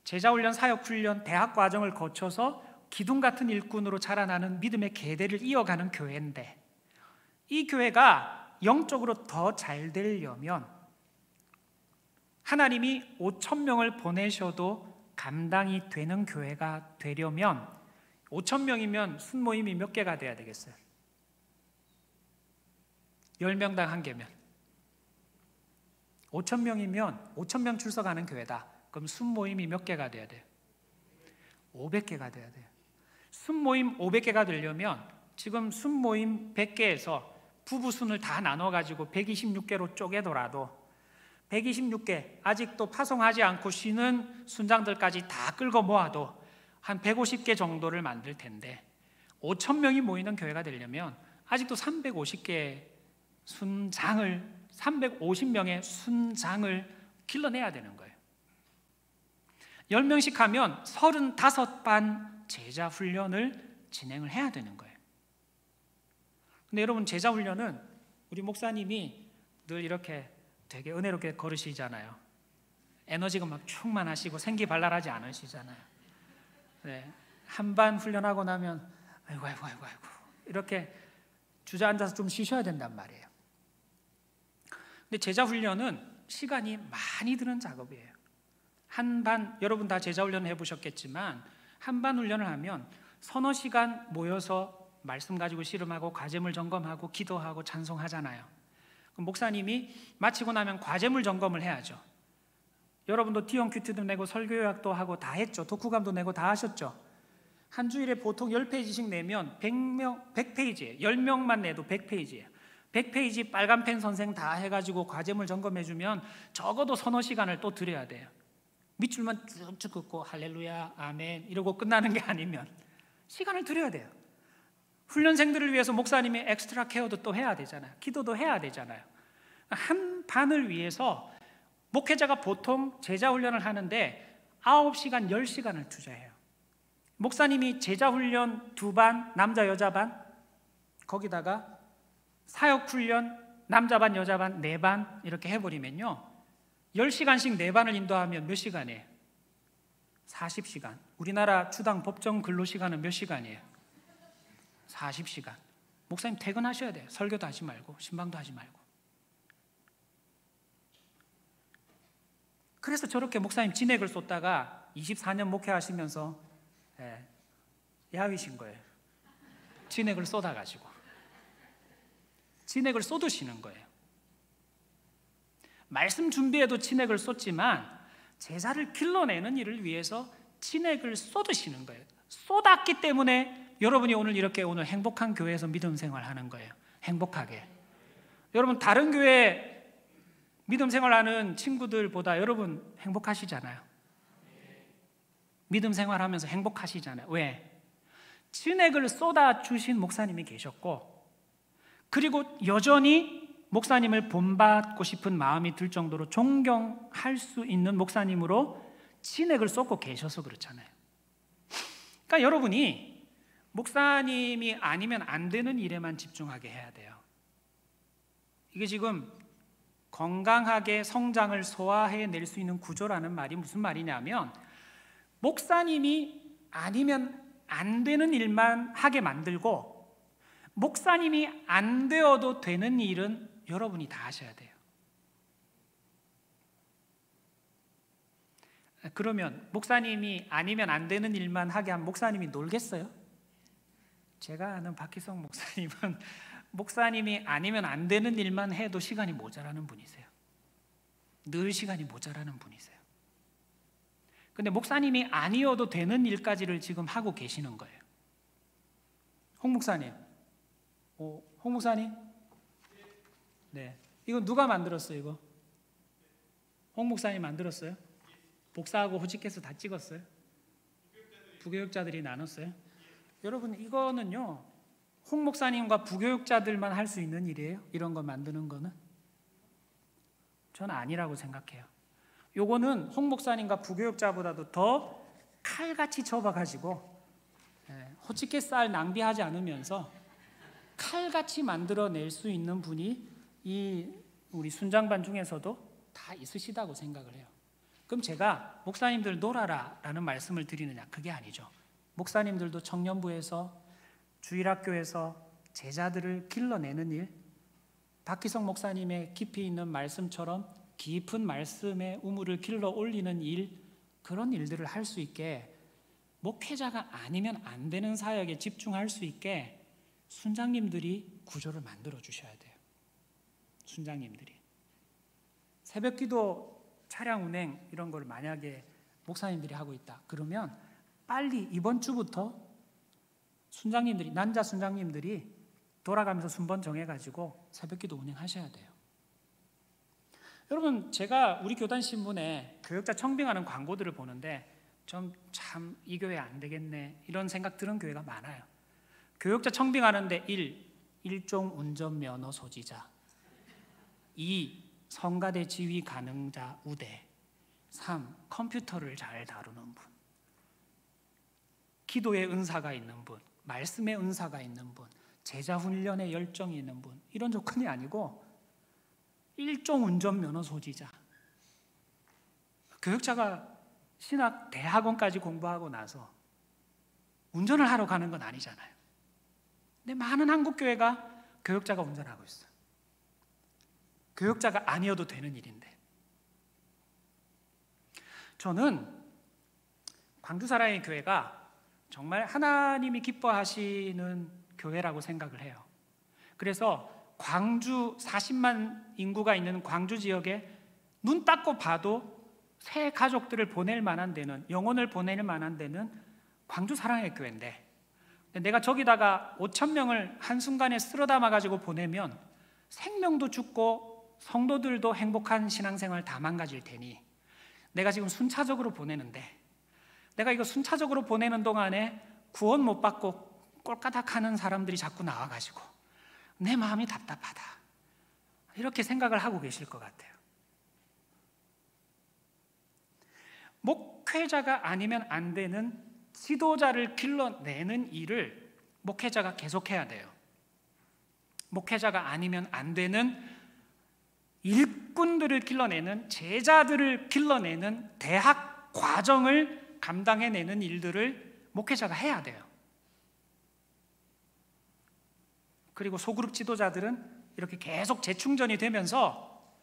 제자훈련, 사역훈련, 대학 과정을 거쳐서 기둥 같은 일꾼으로 자라나는 믿음의 계대를 이어가는 교회인데, 이 교회가 영적으로 더 잘 되려면 하나님이 5,000명을 보내셔도 감당이 되는 교회가 되려면 5,000명이면 순모임이 몇 개가 돼야 되겠어요? 10명당 1개면 5,000명이면 5,000명 출석하는 교회다. 그럼 순모임이 몇 개가 돼야 돼요? 500개가 돼야 돼요. 순모임 500개가 되려면 지금 순모임 100개에서 부부 순을 다 나눠가지고 126개로 쪼개더라도 126개, 아직도 파송하지 않고 쉬는 순장들까지 다 끌고 모아도 한 150개 정도를 만들 텐데, 5,000명이 모이는 교회가 되려면 아직도 350개의 순장을, 350명의 순장을 길러내야 되는 거예요. 10명씩 하면 35반 제자 훈련을 진행을 해야 되는 거예요. 근데 여러분, 제자 훈련은 우리 목사님이 늘 이렇게 되게 은혜롭게 걸으시잖아요. 에너지가 막 충만하시고 생기발랄하지 않으시잖아요. 네, 한 반 훈련하고 나면 아이고 이렇게 주저앉아서 좀 쉬셔야 된단 말이에요. 근데 제자 훈련은 시간이 많이 드는 작업이에요. 한 반, 여러분 다 제자 훈련을 해보셨겠지만 한 반 훈련을 하면 서너 시간 모여서 말씀 가지고 씨름하고 과제물 점검하고 기도하고 찬송하잖아요. 그럼 목사님이 마치고 나면 과제물 점검을 해야죠. 여러분도 T형 큐티도 내고 설교 요약도 하고 다 했죠. 독후감도 내고 다 하셨죠. 한 주일에 보통 10페이지씩 내면 100페이지예요. 10명만 내도 100페이지예요. 100페이지 빨간 펜 선생 다 해가지고 과제물 점검해주면 적어도 서너 시간을 또 들여야 돼요. 밑줄만 쭉쭉 긋고 할렐루야 아멘 이러고 끝나는 게 아니면 시간을 들여야 돼요. 훈련생들을 위해서 목사님이 엑스트라 케어도 또 해야 되잖아요. 기도도 해야 되잖아요. 한 반을 위해서 목회자가 보통 제자 훈련을 하는데 9시간, 10시간을 투자해요. 목사님이 제자 훈련 2반, 남자 여자 반, 거기다가 사역 훈련 남자 반, 여자 반 4반 이렇게 해버리면요, 10시간씩 4반을 인도하면 몇 시간이에요? 40시간. 우리나라 주당 법정 근로시간은 몇 시간이에요? 40시간. 목사님 퇴근하셔야 돼요. 설교도 하지 말고 신방도 하지 말고. 그래서 저렇게 목사님 진액을 쏟다가 24년 목회하시면서 야위신 거예요. 진액을 쏟아가지고 진액을 쏟으시는 거예요. 말씀 준비에도 진액을 쏟지만 제자를 길러내는 일을 위해서 진액을 쏟으시는 거예요. 쏟았기 때문에 여러분이 오늘 행복한 교회에서 믿음 생활하는 거예요. 행복하게. 여러분 다른 교회 믿음 생활하는 친구들보다 여러분 행복하시잖아요. 믿음 생활하면서 행복하시잖아요. 왜? 진액을 쏟아주신 목사님이 계셨고, 그리고 여전히 목사님을 본받고 싶은 마음이 들 정도로 존경할 수 있는 목사님으로 진액을 쏟고 계셔서 그렇잖아요. 그러니까 여러분이 목사님이 아니면 안 되는 일에만 집중하게 해야 돼요. 이게 지금 건강하게 성장을 소화해낼 수 있는 구조라는 말이 무슨 말이냐면, 목사님이 아니면 안 되는 일만 하게 만들고 목사님이 안 되어도 되는 일은 여러분이 다 하셔야 돼요. 그러면 목사님이 아니면 안 되는 일만 하게 하면 목사님이 놀겠어요? 제가 아는 박희성 목사님은 목사님이 아니면 안 되는 일만 해도 시간이 모자라는 분이세요. 늘 시간이 모자라는 분이세요. 근데 목사님이 아니어도 되는 일까지를 지금 하고 계시는 거예요. 홍 목사님, 홍 목사님, 네, 이거 누가 만들었어요? 이거 홍 목사님 만들었어요? 목사하고 호직해서 다 찍었어요? 부교육자들이 나눴어요? 여러분, 이거는요 홍 목사님과 부교육자들만 할 수 있는 일이에요. 이런 거 만드는 거는 저는 아니라고 생각해요. 요거는 홍 목사님과 부교육자보다도 더 칼같이 접어가지고 호치케 쌀 낭비하지 않으면서 칼같이 만들어낼 수 있는 분이 이 우리 순장반 중에서도 다 있으시다고 생각을 해요. 그럼 제가 목사님들 놀아라 라는 말씀을 드리느냐? 그게 아니죠. 목사님들도 청년부에서 주일학교에서 제자들을 길러내는 일, 박희성 목사님의 깊이 있는 말씀처럼 깊은 말씀의 우물을 길러 올리는 일, 그런 일들을 할 수 있게 목회자가 아니면 안 되는 사역에 집중할 수 있게 순장님들이 구조를 만들어 주셔야 돼요. 순장님들이 새벽기도 차량 운행 이런 걸 만약에 목사님들이 하고 있다 그러면 빨리 이번 주부터 순장님들이, 난자 순장님들이 돌아가면서 순번 정해가지고 새벽기도 운행하셔야 돼요. 여러분, 제가 우리 교단 신문에 교역자 청빙하는 광고들을 보는데 좀 참 이 교회 안 되겠네 이런 생각 드는 교회가 많아요. 교역자 청빙하는데 1. 일종 운전면허 소지자, 2. 성가대 지휘 가능자 우대, 3. 컴퓨터를 잘 다루는 분, 기도의 은사가 있는 분, 말씀의 은사가 있는 분, 제자 훈련에 열정이 있는 분, 이런 조건이 아니고 일종 운전면허 소지자. 교역자가 신학 대학원까지 공부하고 나서 운전을 하러 가는 건 아니잖아요. 근데 많은 한국 교회가 교역자가 운전하고 있어요. 교역자가 아니어도 되는 일인데, 저는 광주사랑의 교회가 정말 하나님이 기뻐하시는 교회라고 생각을 해요. 그래서 광주 40만 인구가 있는 광주 지역에 눈 닦고 봐도 새 가족들을 보낼 만한 데는, 영혼을 보낼 만한 데는 광주 사랑의 교회인데, 내가 저기다가 5,000명을 한순간에 쓸어 담아가지고 보내면 생명도 죽고 성도들도 행복한 신앙생활 다 망가질 테니 내가 지금 순차적으로 보내는데, 내가 이거 순차적으로 보내는 동안에 구원 못 받고 꼴까닥하는 사람들이 자꾸 나와가지고 내 마음이 답답하다, 이렇게 생각을 하고 계실 것 같아요. 목회자가 아니면 안 되는 지도자를 길러내는 일을 목회자가 계속해야 돼요. 목회자가 아니면 안 되는 일꾼들을 길러내는, 제자들을 길러내는 대학 과정을 감당해내는 일들을 목회자가 해야 돼요. 그리고 소그룹 지도자들은 이렇게 계속 재충전이 되면서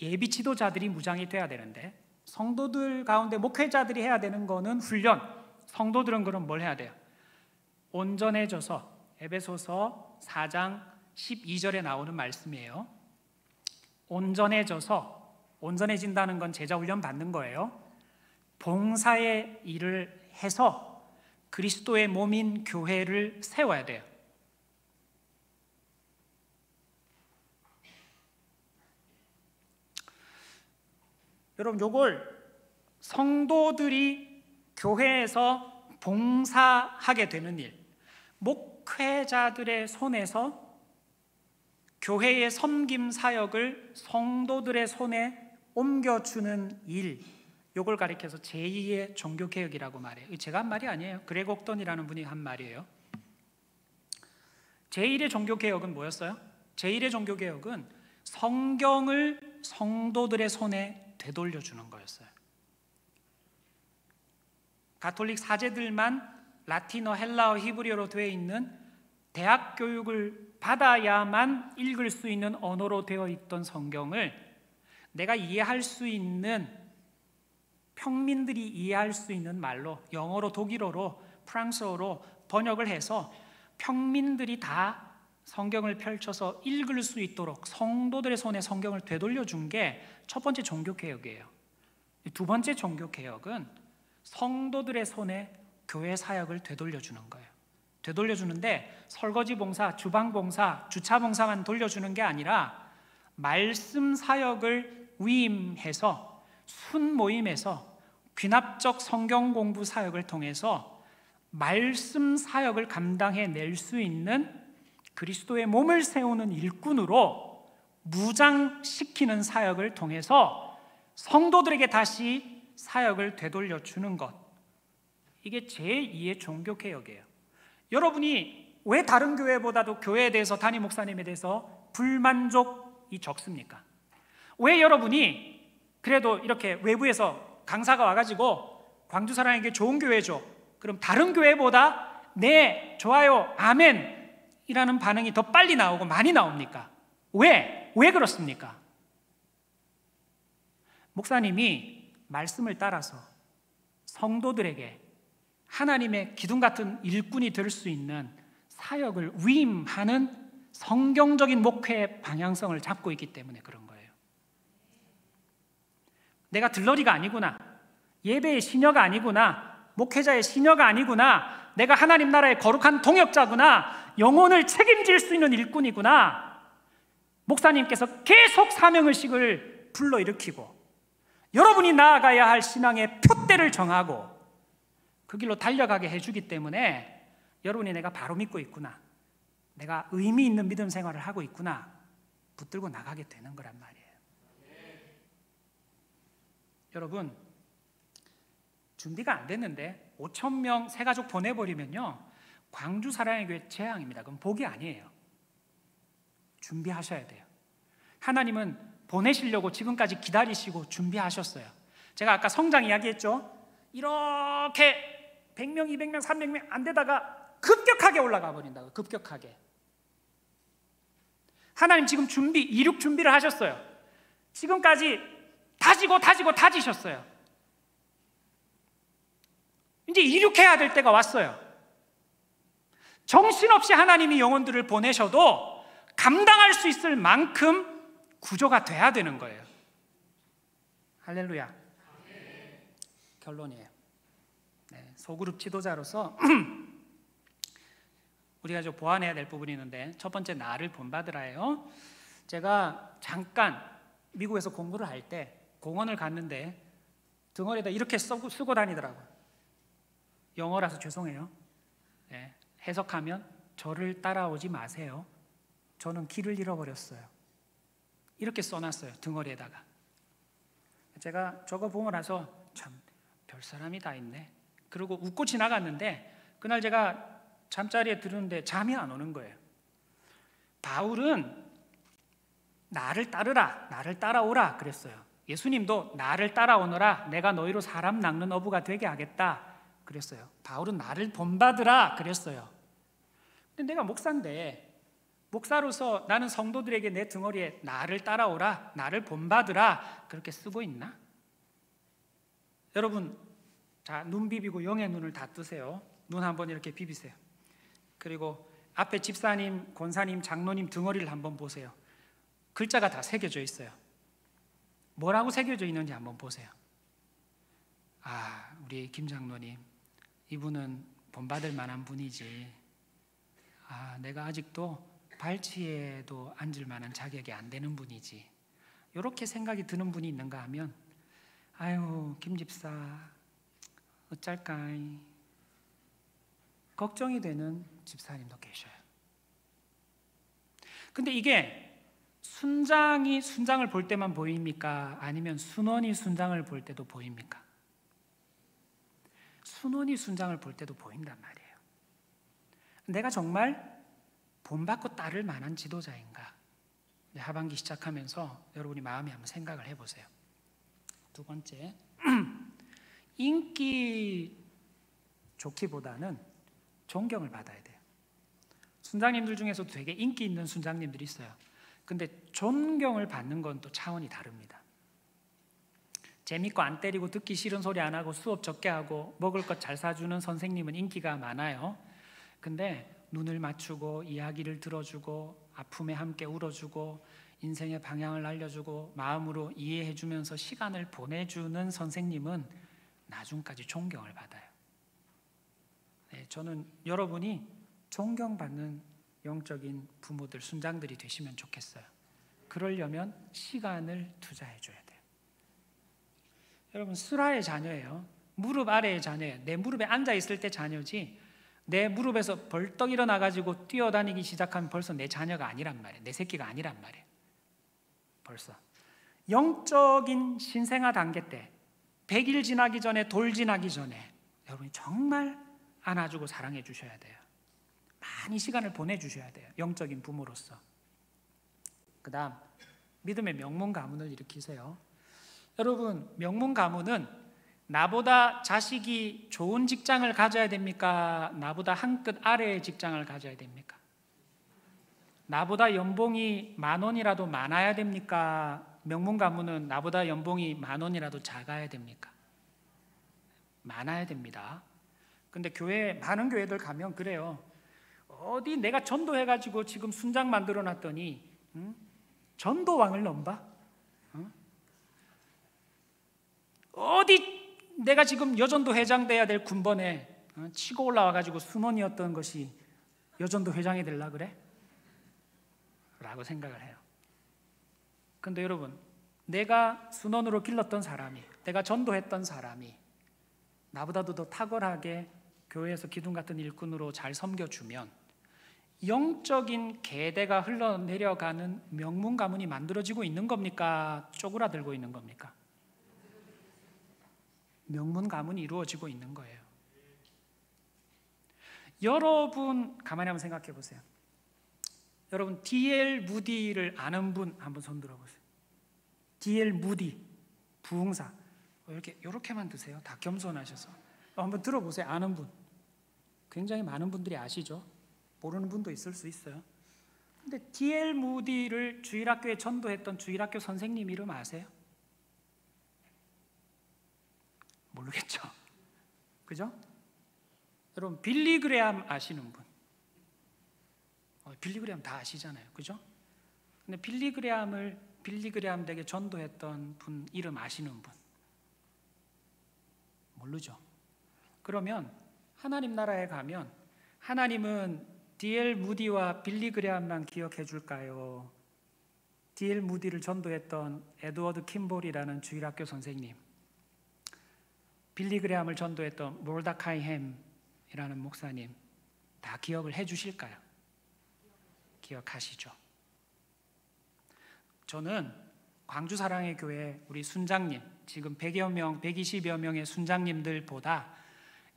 예비 지도자들이 무장이 돼야 되는데, 성도들 가운데 목회자들이 해야 되는 거는 훈련, 성도들은 그럼 뭘 해야 돼요? 온전해져서, 에베소서 4장 12절에 나오는 말씀이에요. 온전해져서, 온전해진다는 건 제자 훈련 받는 거예요. 봉사의 일을 해서 그리스도의 몸인 교회를 세워야 돼요. 여러분, 요걸 성도들이 교회에서 봉사하게 되는 일, 목회자들의 손에서 교회의 섬김 사역을 성도들의 손에 옮겨주는 일, 요걸 가리켜서 제2의 종교개혁이라고 말해요. 제가 한 말이 아니에요. 그레고 옥던이라는 분이 한 말이에요. 제1의 종교개혁은 뭐였어요? 제1의 종교개혁은 성경을 성도들의 손에 되돌려주는 거였어요. 가톨릭 사제들만 라틴어, 헬라어, 히브리어로 되어 있는 대학 교육을 받아야만 읽을 수 있는 언어로 되어 있던 성경을 내가 이해할 수 있는 평민들이 이해할 수 있는 말로 영어로, 독일어로, 프랑스어로 번역을 해서 평민들이 다 성경을 펼쳐서 읽을 수 있도록 성도들의 손에 성경을 되돌려 준 게 첫 번째 종교개혁이에요. 두 번째 종교개혁은 성도들의 손에 교회 사역을 되돌려주는 거예요. 되돌려주는데 설거지 봉사, 주방 봉사, 주차 봉사만 돌려주는 게 아니라 말씀 사역을 위임해서 순모임에서 귀납적 성경 공부 사역을 통해서 말씀 사역을 감당해낼 수 있는 그리스도의 몸을 세우는 일꾼으로 무장시키는 사역을 통해서 성도들에게 다시 사역을 되돌려 주는 것, 이게 제2의 종교개혁이에요. 여러분이 왜 다른 교회보다도 교회에 대해서, 담임 목사님에 대해서 불만족이 적습니까? 왜 여러분이 그래도 이렇게 외부에서 강사가 와가지고 광주사랑에게 좋은 교회죠, 그럼 다른 교회보다 네, 좋아요, 아멘 이라는 반응이 더 빨리 나오고 많이 나옵니까? 왜 그렇습니까? 목사님이 말씀을 따라서 성도들에게 하나님의 기둥 같은 일꾼이 될 수 있는 사역을 위임하는 성경적인 목회의 방향성을 잡고 있기 때문에 그런 거예요. 내가 들러리가 아니구나, 예배의 시녀가 아니구나, 목회자의 시녀가 아니구나, 내가 하나님 나라의 거룩한 동역자구나, 영혼을 책임질 수 있는 일꾼이구나, 목사님께서 계속 사명의식을 불러일으키고 여러분이 나아가야 할 신앙의 표대를 정하고 그 길로 달려가게 해주기 때문에 여러분이 내가 바로 믿고 있구나, 내가 의미 있는 믿음 생활을 하고 있구나 붙들고 나가게 되는 거란 말이에요. 여러분, 준비가 안 됐는데 5,000명 새 가족 보내버리면요, 광주 사랑의 교회 재앙입니다. 그럼 복이 아니에요. 준비하셔야 돼요. 하나님은 보내시려고 지금까지 기다리시고 준비하셨어요. 제가 아까 성장 이야기했죠. 이렇게 100명, 200명, 300명 안 되다가 급격하게 올라가 버린다고. 급격하게. 하나님 지금 이륙 준비를 하셨어요. 지금까지 다지셨어요. 이제 이륙해야 될 때가 왔어요. 정신없이 하나님이 영혼들을 보내셔도 감당할 수 있을 만큼 구조가 돼야 되는 거예요. 할렐루야. 결론이에요. 네, 소그룹 지도자로서 우리가 좀 보완해야 될 부분이 있는데, 첫 번째 나를 본받으라예요. 제가 잠깐 미국에서 공부를 할 때 공원을 갔는데 등허리에다 이렇게 쓰고 다니더라고요. 영어라서 죄송해요. 네, 해석하면 저를 따라오지 마세요. 저는 길을 잃어버렸어요. 이렇게 써놨어요, 등허리에다가. 제가 저거 보고 나서 참 별사람이 다 있네. 그리고 웃고 지나갔는데 그날 제가 잠자리에 들었는데 잠이 안 오는 거예요. 바울은 나를 따르라, 나를 따라오라 그랬어요. 예수님도 나를 따라오너라, 내가 너희로 사람 낚는 어부가 되게 하겠다 그랬어요. 바울은 나를 본받으라 그랬어요. 근데 내가 목사인데, 목사로서 나는 성도들에게 내 등허리에 나를 따라오라, 나를 본받으라 그렇게 쓰고 있나? 여러분, 자, 눈 비비고 영의 눈을 다 뜨세요. 눈 한번 이렇게 비비세요. 그리고 앞에 집사님, 권사님, 장로님 등허리를 한번 보세요. 글자가 다 새겨져 있어요. 뭐라고 새겨져 있는지 한번 보세요. 아, 우리 김 장로님, 이분은 본받을 만한 분이지. 아, 내가 아직도 발치에도 앉을 만한 자격이 안 되는 분이지. 이렇게 생각이 드는 분이 있는가 하면, 아유, 김 집사 어쩔까 걱정이 되는 집사님도 계셔요. 근데 이게 순장이 순장을 볼 때만 보입니까? 아니면 순원이 순장을 볼 때도 보입니까? 순원이 순장을 볼 때도 보인단 말이에요. 내가 정말 본받고 따를 만한 지도자인가? 하반기 시작하면서 여러분이 마음에 한번 생각을 해보세요. 두 번째, 인기 좋기보다는 존경을 받아야 돼요. 순장님들 중에서도 되게 인기 있는 순장님들이 있어요. 근데 존경을 받는 건 또 차원이 다릅니다. 재밌고 안 때리고 듣기 싫은 소리 안 하고 수업 적게 하고 먹을 것 잘 사주는 선생님은 인기가 많아요. 근데 눈을 맞추고 이야기를 들어주고 아픔에 함께 울어주고 인생의 방향을 알려주고 마음으로 이해해주면서 시간을 보내주는 선생님은 나중까지 존경을 받아요. 네, 저는 여러분이 존경받는 영적인 부모들, 순장들이 되시면 좋겠어요. 그러려면 시간을 투자해줘야 돼요. 여러분, 슬하의 자녀예요. 무릎 아래의 자녀예요. 내 무릎에 앉아있을 때 자녀지 내 무릎에서 벌떡 일어나가지고 뛰어다니기 시작하면 벌써 내 자녀가 아니란 말이에요. 내 새끼가 아니란 말이에요. 벌써 영적인 신생아 단계 때 100일 지나기 전에, 돌 지나기 전에 여러분이 정말 안아주고 사랑해 주셔야 돼요. 많이 시간을 보내주셔야 돼요. 영적인 부모로서. 그 다음 믿음의 명문 가문을 일으키세요. 여러분, 명문 가문은 나보다 자식이 좋은 직장을 가져야 됩니까? 나보다 한 끗 아래의 직장을 가져야 됩니까? 나보다 연봉이 10,000원이라도 많아야 됩니까? 명문 가문은 나보다 연봉이 10,000원이라도 작아야 됩니까? 많아야 됩니다. 근데 많은 교회들 가면 그래요. 어디 내가 전도해가지고 지금 순장 만들어 놨더니 전도왕을 넘봐? 어디 내가 지금 여전도 회장 돼야 될 군번에 치고 올라와가지고 순원이었던 것이 여전도 회장이 되려고 그래? 라고 생각을 해요. 근데 여러분, 내가 순원으로 길렀던 사람이, 내가 전도했던 사람이 나보다도 더 탁월하게 교회에서 기둥 같은 일꾼으로 잘 섬겨주면 영적인 계대가 흘러내려가는 명문 가문이 만들어지고 있는 겁니까? 쪼그라들고 있는 겁니까? 명문 가문이 이루어지고 있는 거예요. 여러분 가만히 한번 생각해 보세요. 여러분 D.L. 무디를 아는 분 한번 손 들어보세요. D.L. 무디 부흥사 이렇게만 드세요. 다 겸손하셔서 한번 들어보세요. 아는 분 굉장히 많은 분들이 아시죠? 모르는 분도 있을 수 있어요. 근데 D.L. 무디를 주일학교에 전도했던 주일학교 선생님 이름 아세요? 모르겠죠? 그죠? 여러분 빌리 그레함 아시는 분? 빌리 그레함 다 아시잖아요. 그죠? 근데 빌리 그레함 댁에 전도했던 분 이름 아시는 분? 모르죠? 그러면 하나님 나라에 가면 하나님은 D.L. 무디와 빌리 그레함만 기억해 줄까요? D.L. 무디를 전도했던 에드워드 킴볼이라는 주일학교 선생님, 빌리 그레함을 전도했던 몰다카이 햄이라는 목사님 다 기억을 해 주실까요? 기억하시죠? 저는 광주 사랑의 교회 우리 순장님, 지금 100여 명, 120여 명의 순장님들보다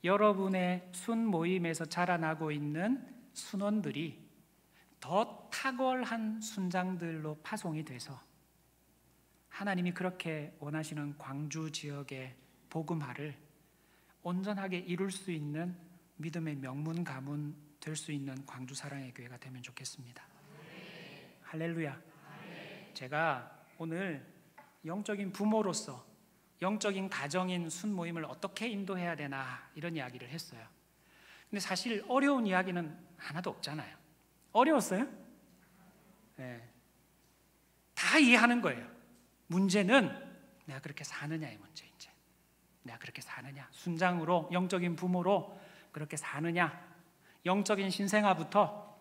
여러분의 순 모임에서 자라나고 있는 순원들이 더 탁월한 순장들로 파송이 돼서 하나님이 그렇게 원하시는 광주 지역의 복음화를 온전하게 이룰 수 있는 믿음의 명문 가문 될 수 있는 광주 사랑의 교회가 되면 좋겠습니다. 할렐루야. 제가 오늘 영적인 부모로서 영적인 가정인 순모임을 어떻게 인도해야 되나 이런 이야기를 했어요. 근데 사실 어려운 이야기는 하나도 없잖아요. 어려웠어요? 네. 다 이해하는 거예요. 문제는 내가 그렇게 사느냐의 문제. 이제 내가 그렇게 사느냐, 순장으로 영적인 부모로 그렇게 사느냐, 영적인 신생아부터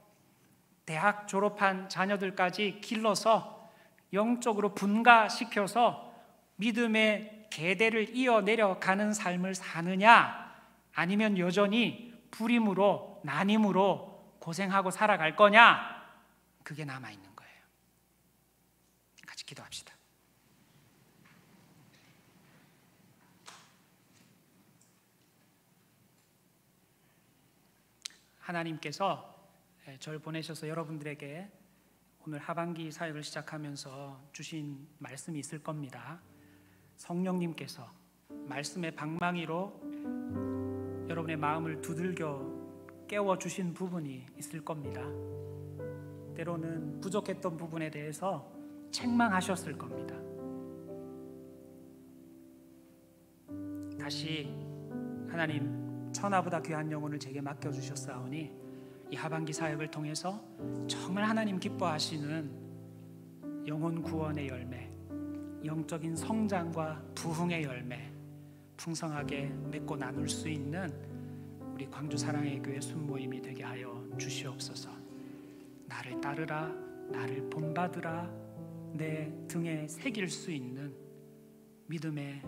대학 졸업한 자녀들까지 길러서 영적으로 분가시켜서 믿음의 계대를 이어 내려가는 삶을 사느냐, 아니면 여전히 불임으로 난임으로 고생하고 살아갈 거냐, 그게 남아있는 거예요. 같이 기도합시다. 하나님께서 저를 보내셔서 여러분들에게 오늘 하반기 사역을 시작하면서 주신 말씀이 있을 겁니다. 성령님께서 말씀의 방망이로 여러분의 마음을 두들겨 깨워주신 부분이 있을 겁니다. 때로는 부족했던 부분에 대해서 책망하셨을 겁니다. 다시 하나님 천하보다 귀한 영혼을 제게 맡겨주셨사오니 이 하반기 사역을 통해서 정말 하나님 기뻐하시는 영혼 구원의 열매, 영적인 성장과 부흥의 열매 풍성하게 맺고 나눌 수 있는 우리 광주 사랑의 교회 순모임이 되게 하여 주시옵소서. 나를 따르라, 나를 본받으라, 내 등에 새길 수 있는 믿음의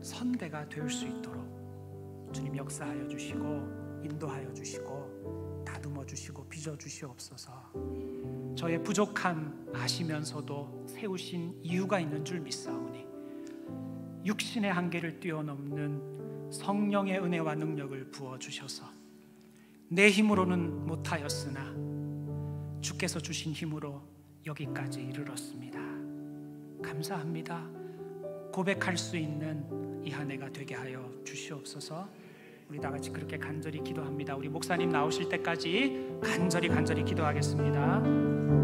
선대가 될 수 있도록 주님 역사하여 주시고 인도하여 주시고 다듬어 주시고 빚어 주시옵소서. 저의 부족함 아시면서도 세우신 이유가 있는 줄 믿사오니 육신의 한계를 뛰어넘는 성령의 은혜와 능력을 부어 주셔서 내 힘으로는 못하였으나 주께서 주신 힘으로 여기까지 이르렀습니다. 감사합니다. 고백할 수 있는 이 한 해가 되게 하여 주시옵소서. 우리 다 같이 그렇게 간절히 기도합니다. 우리 목사님 나오실 때까지 간절히 기도하겠습니다.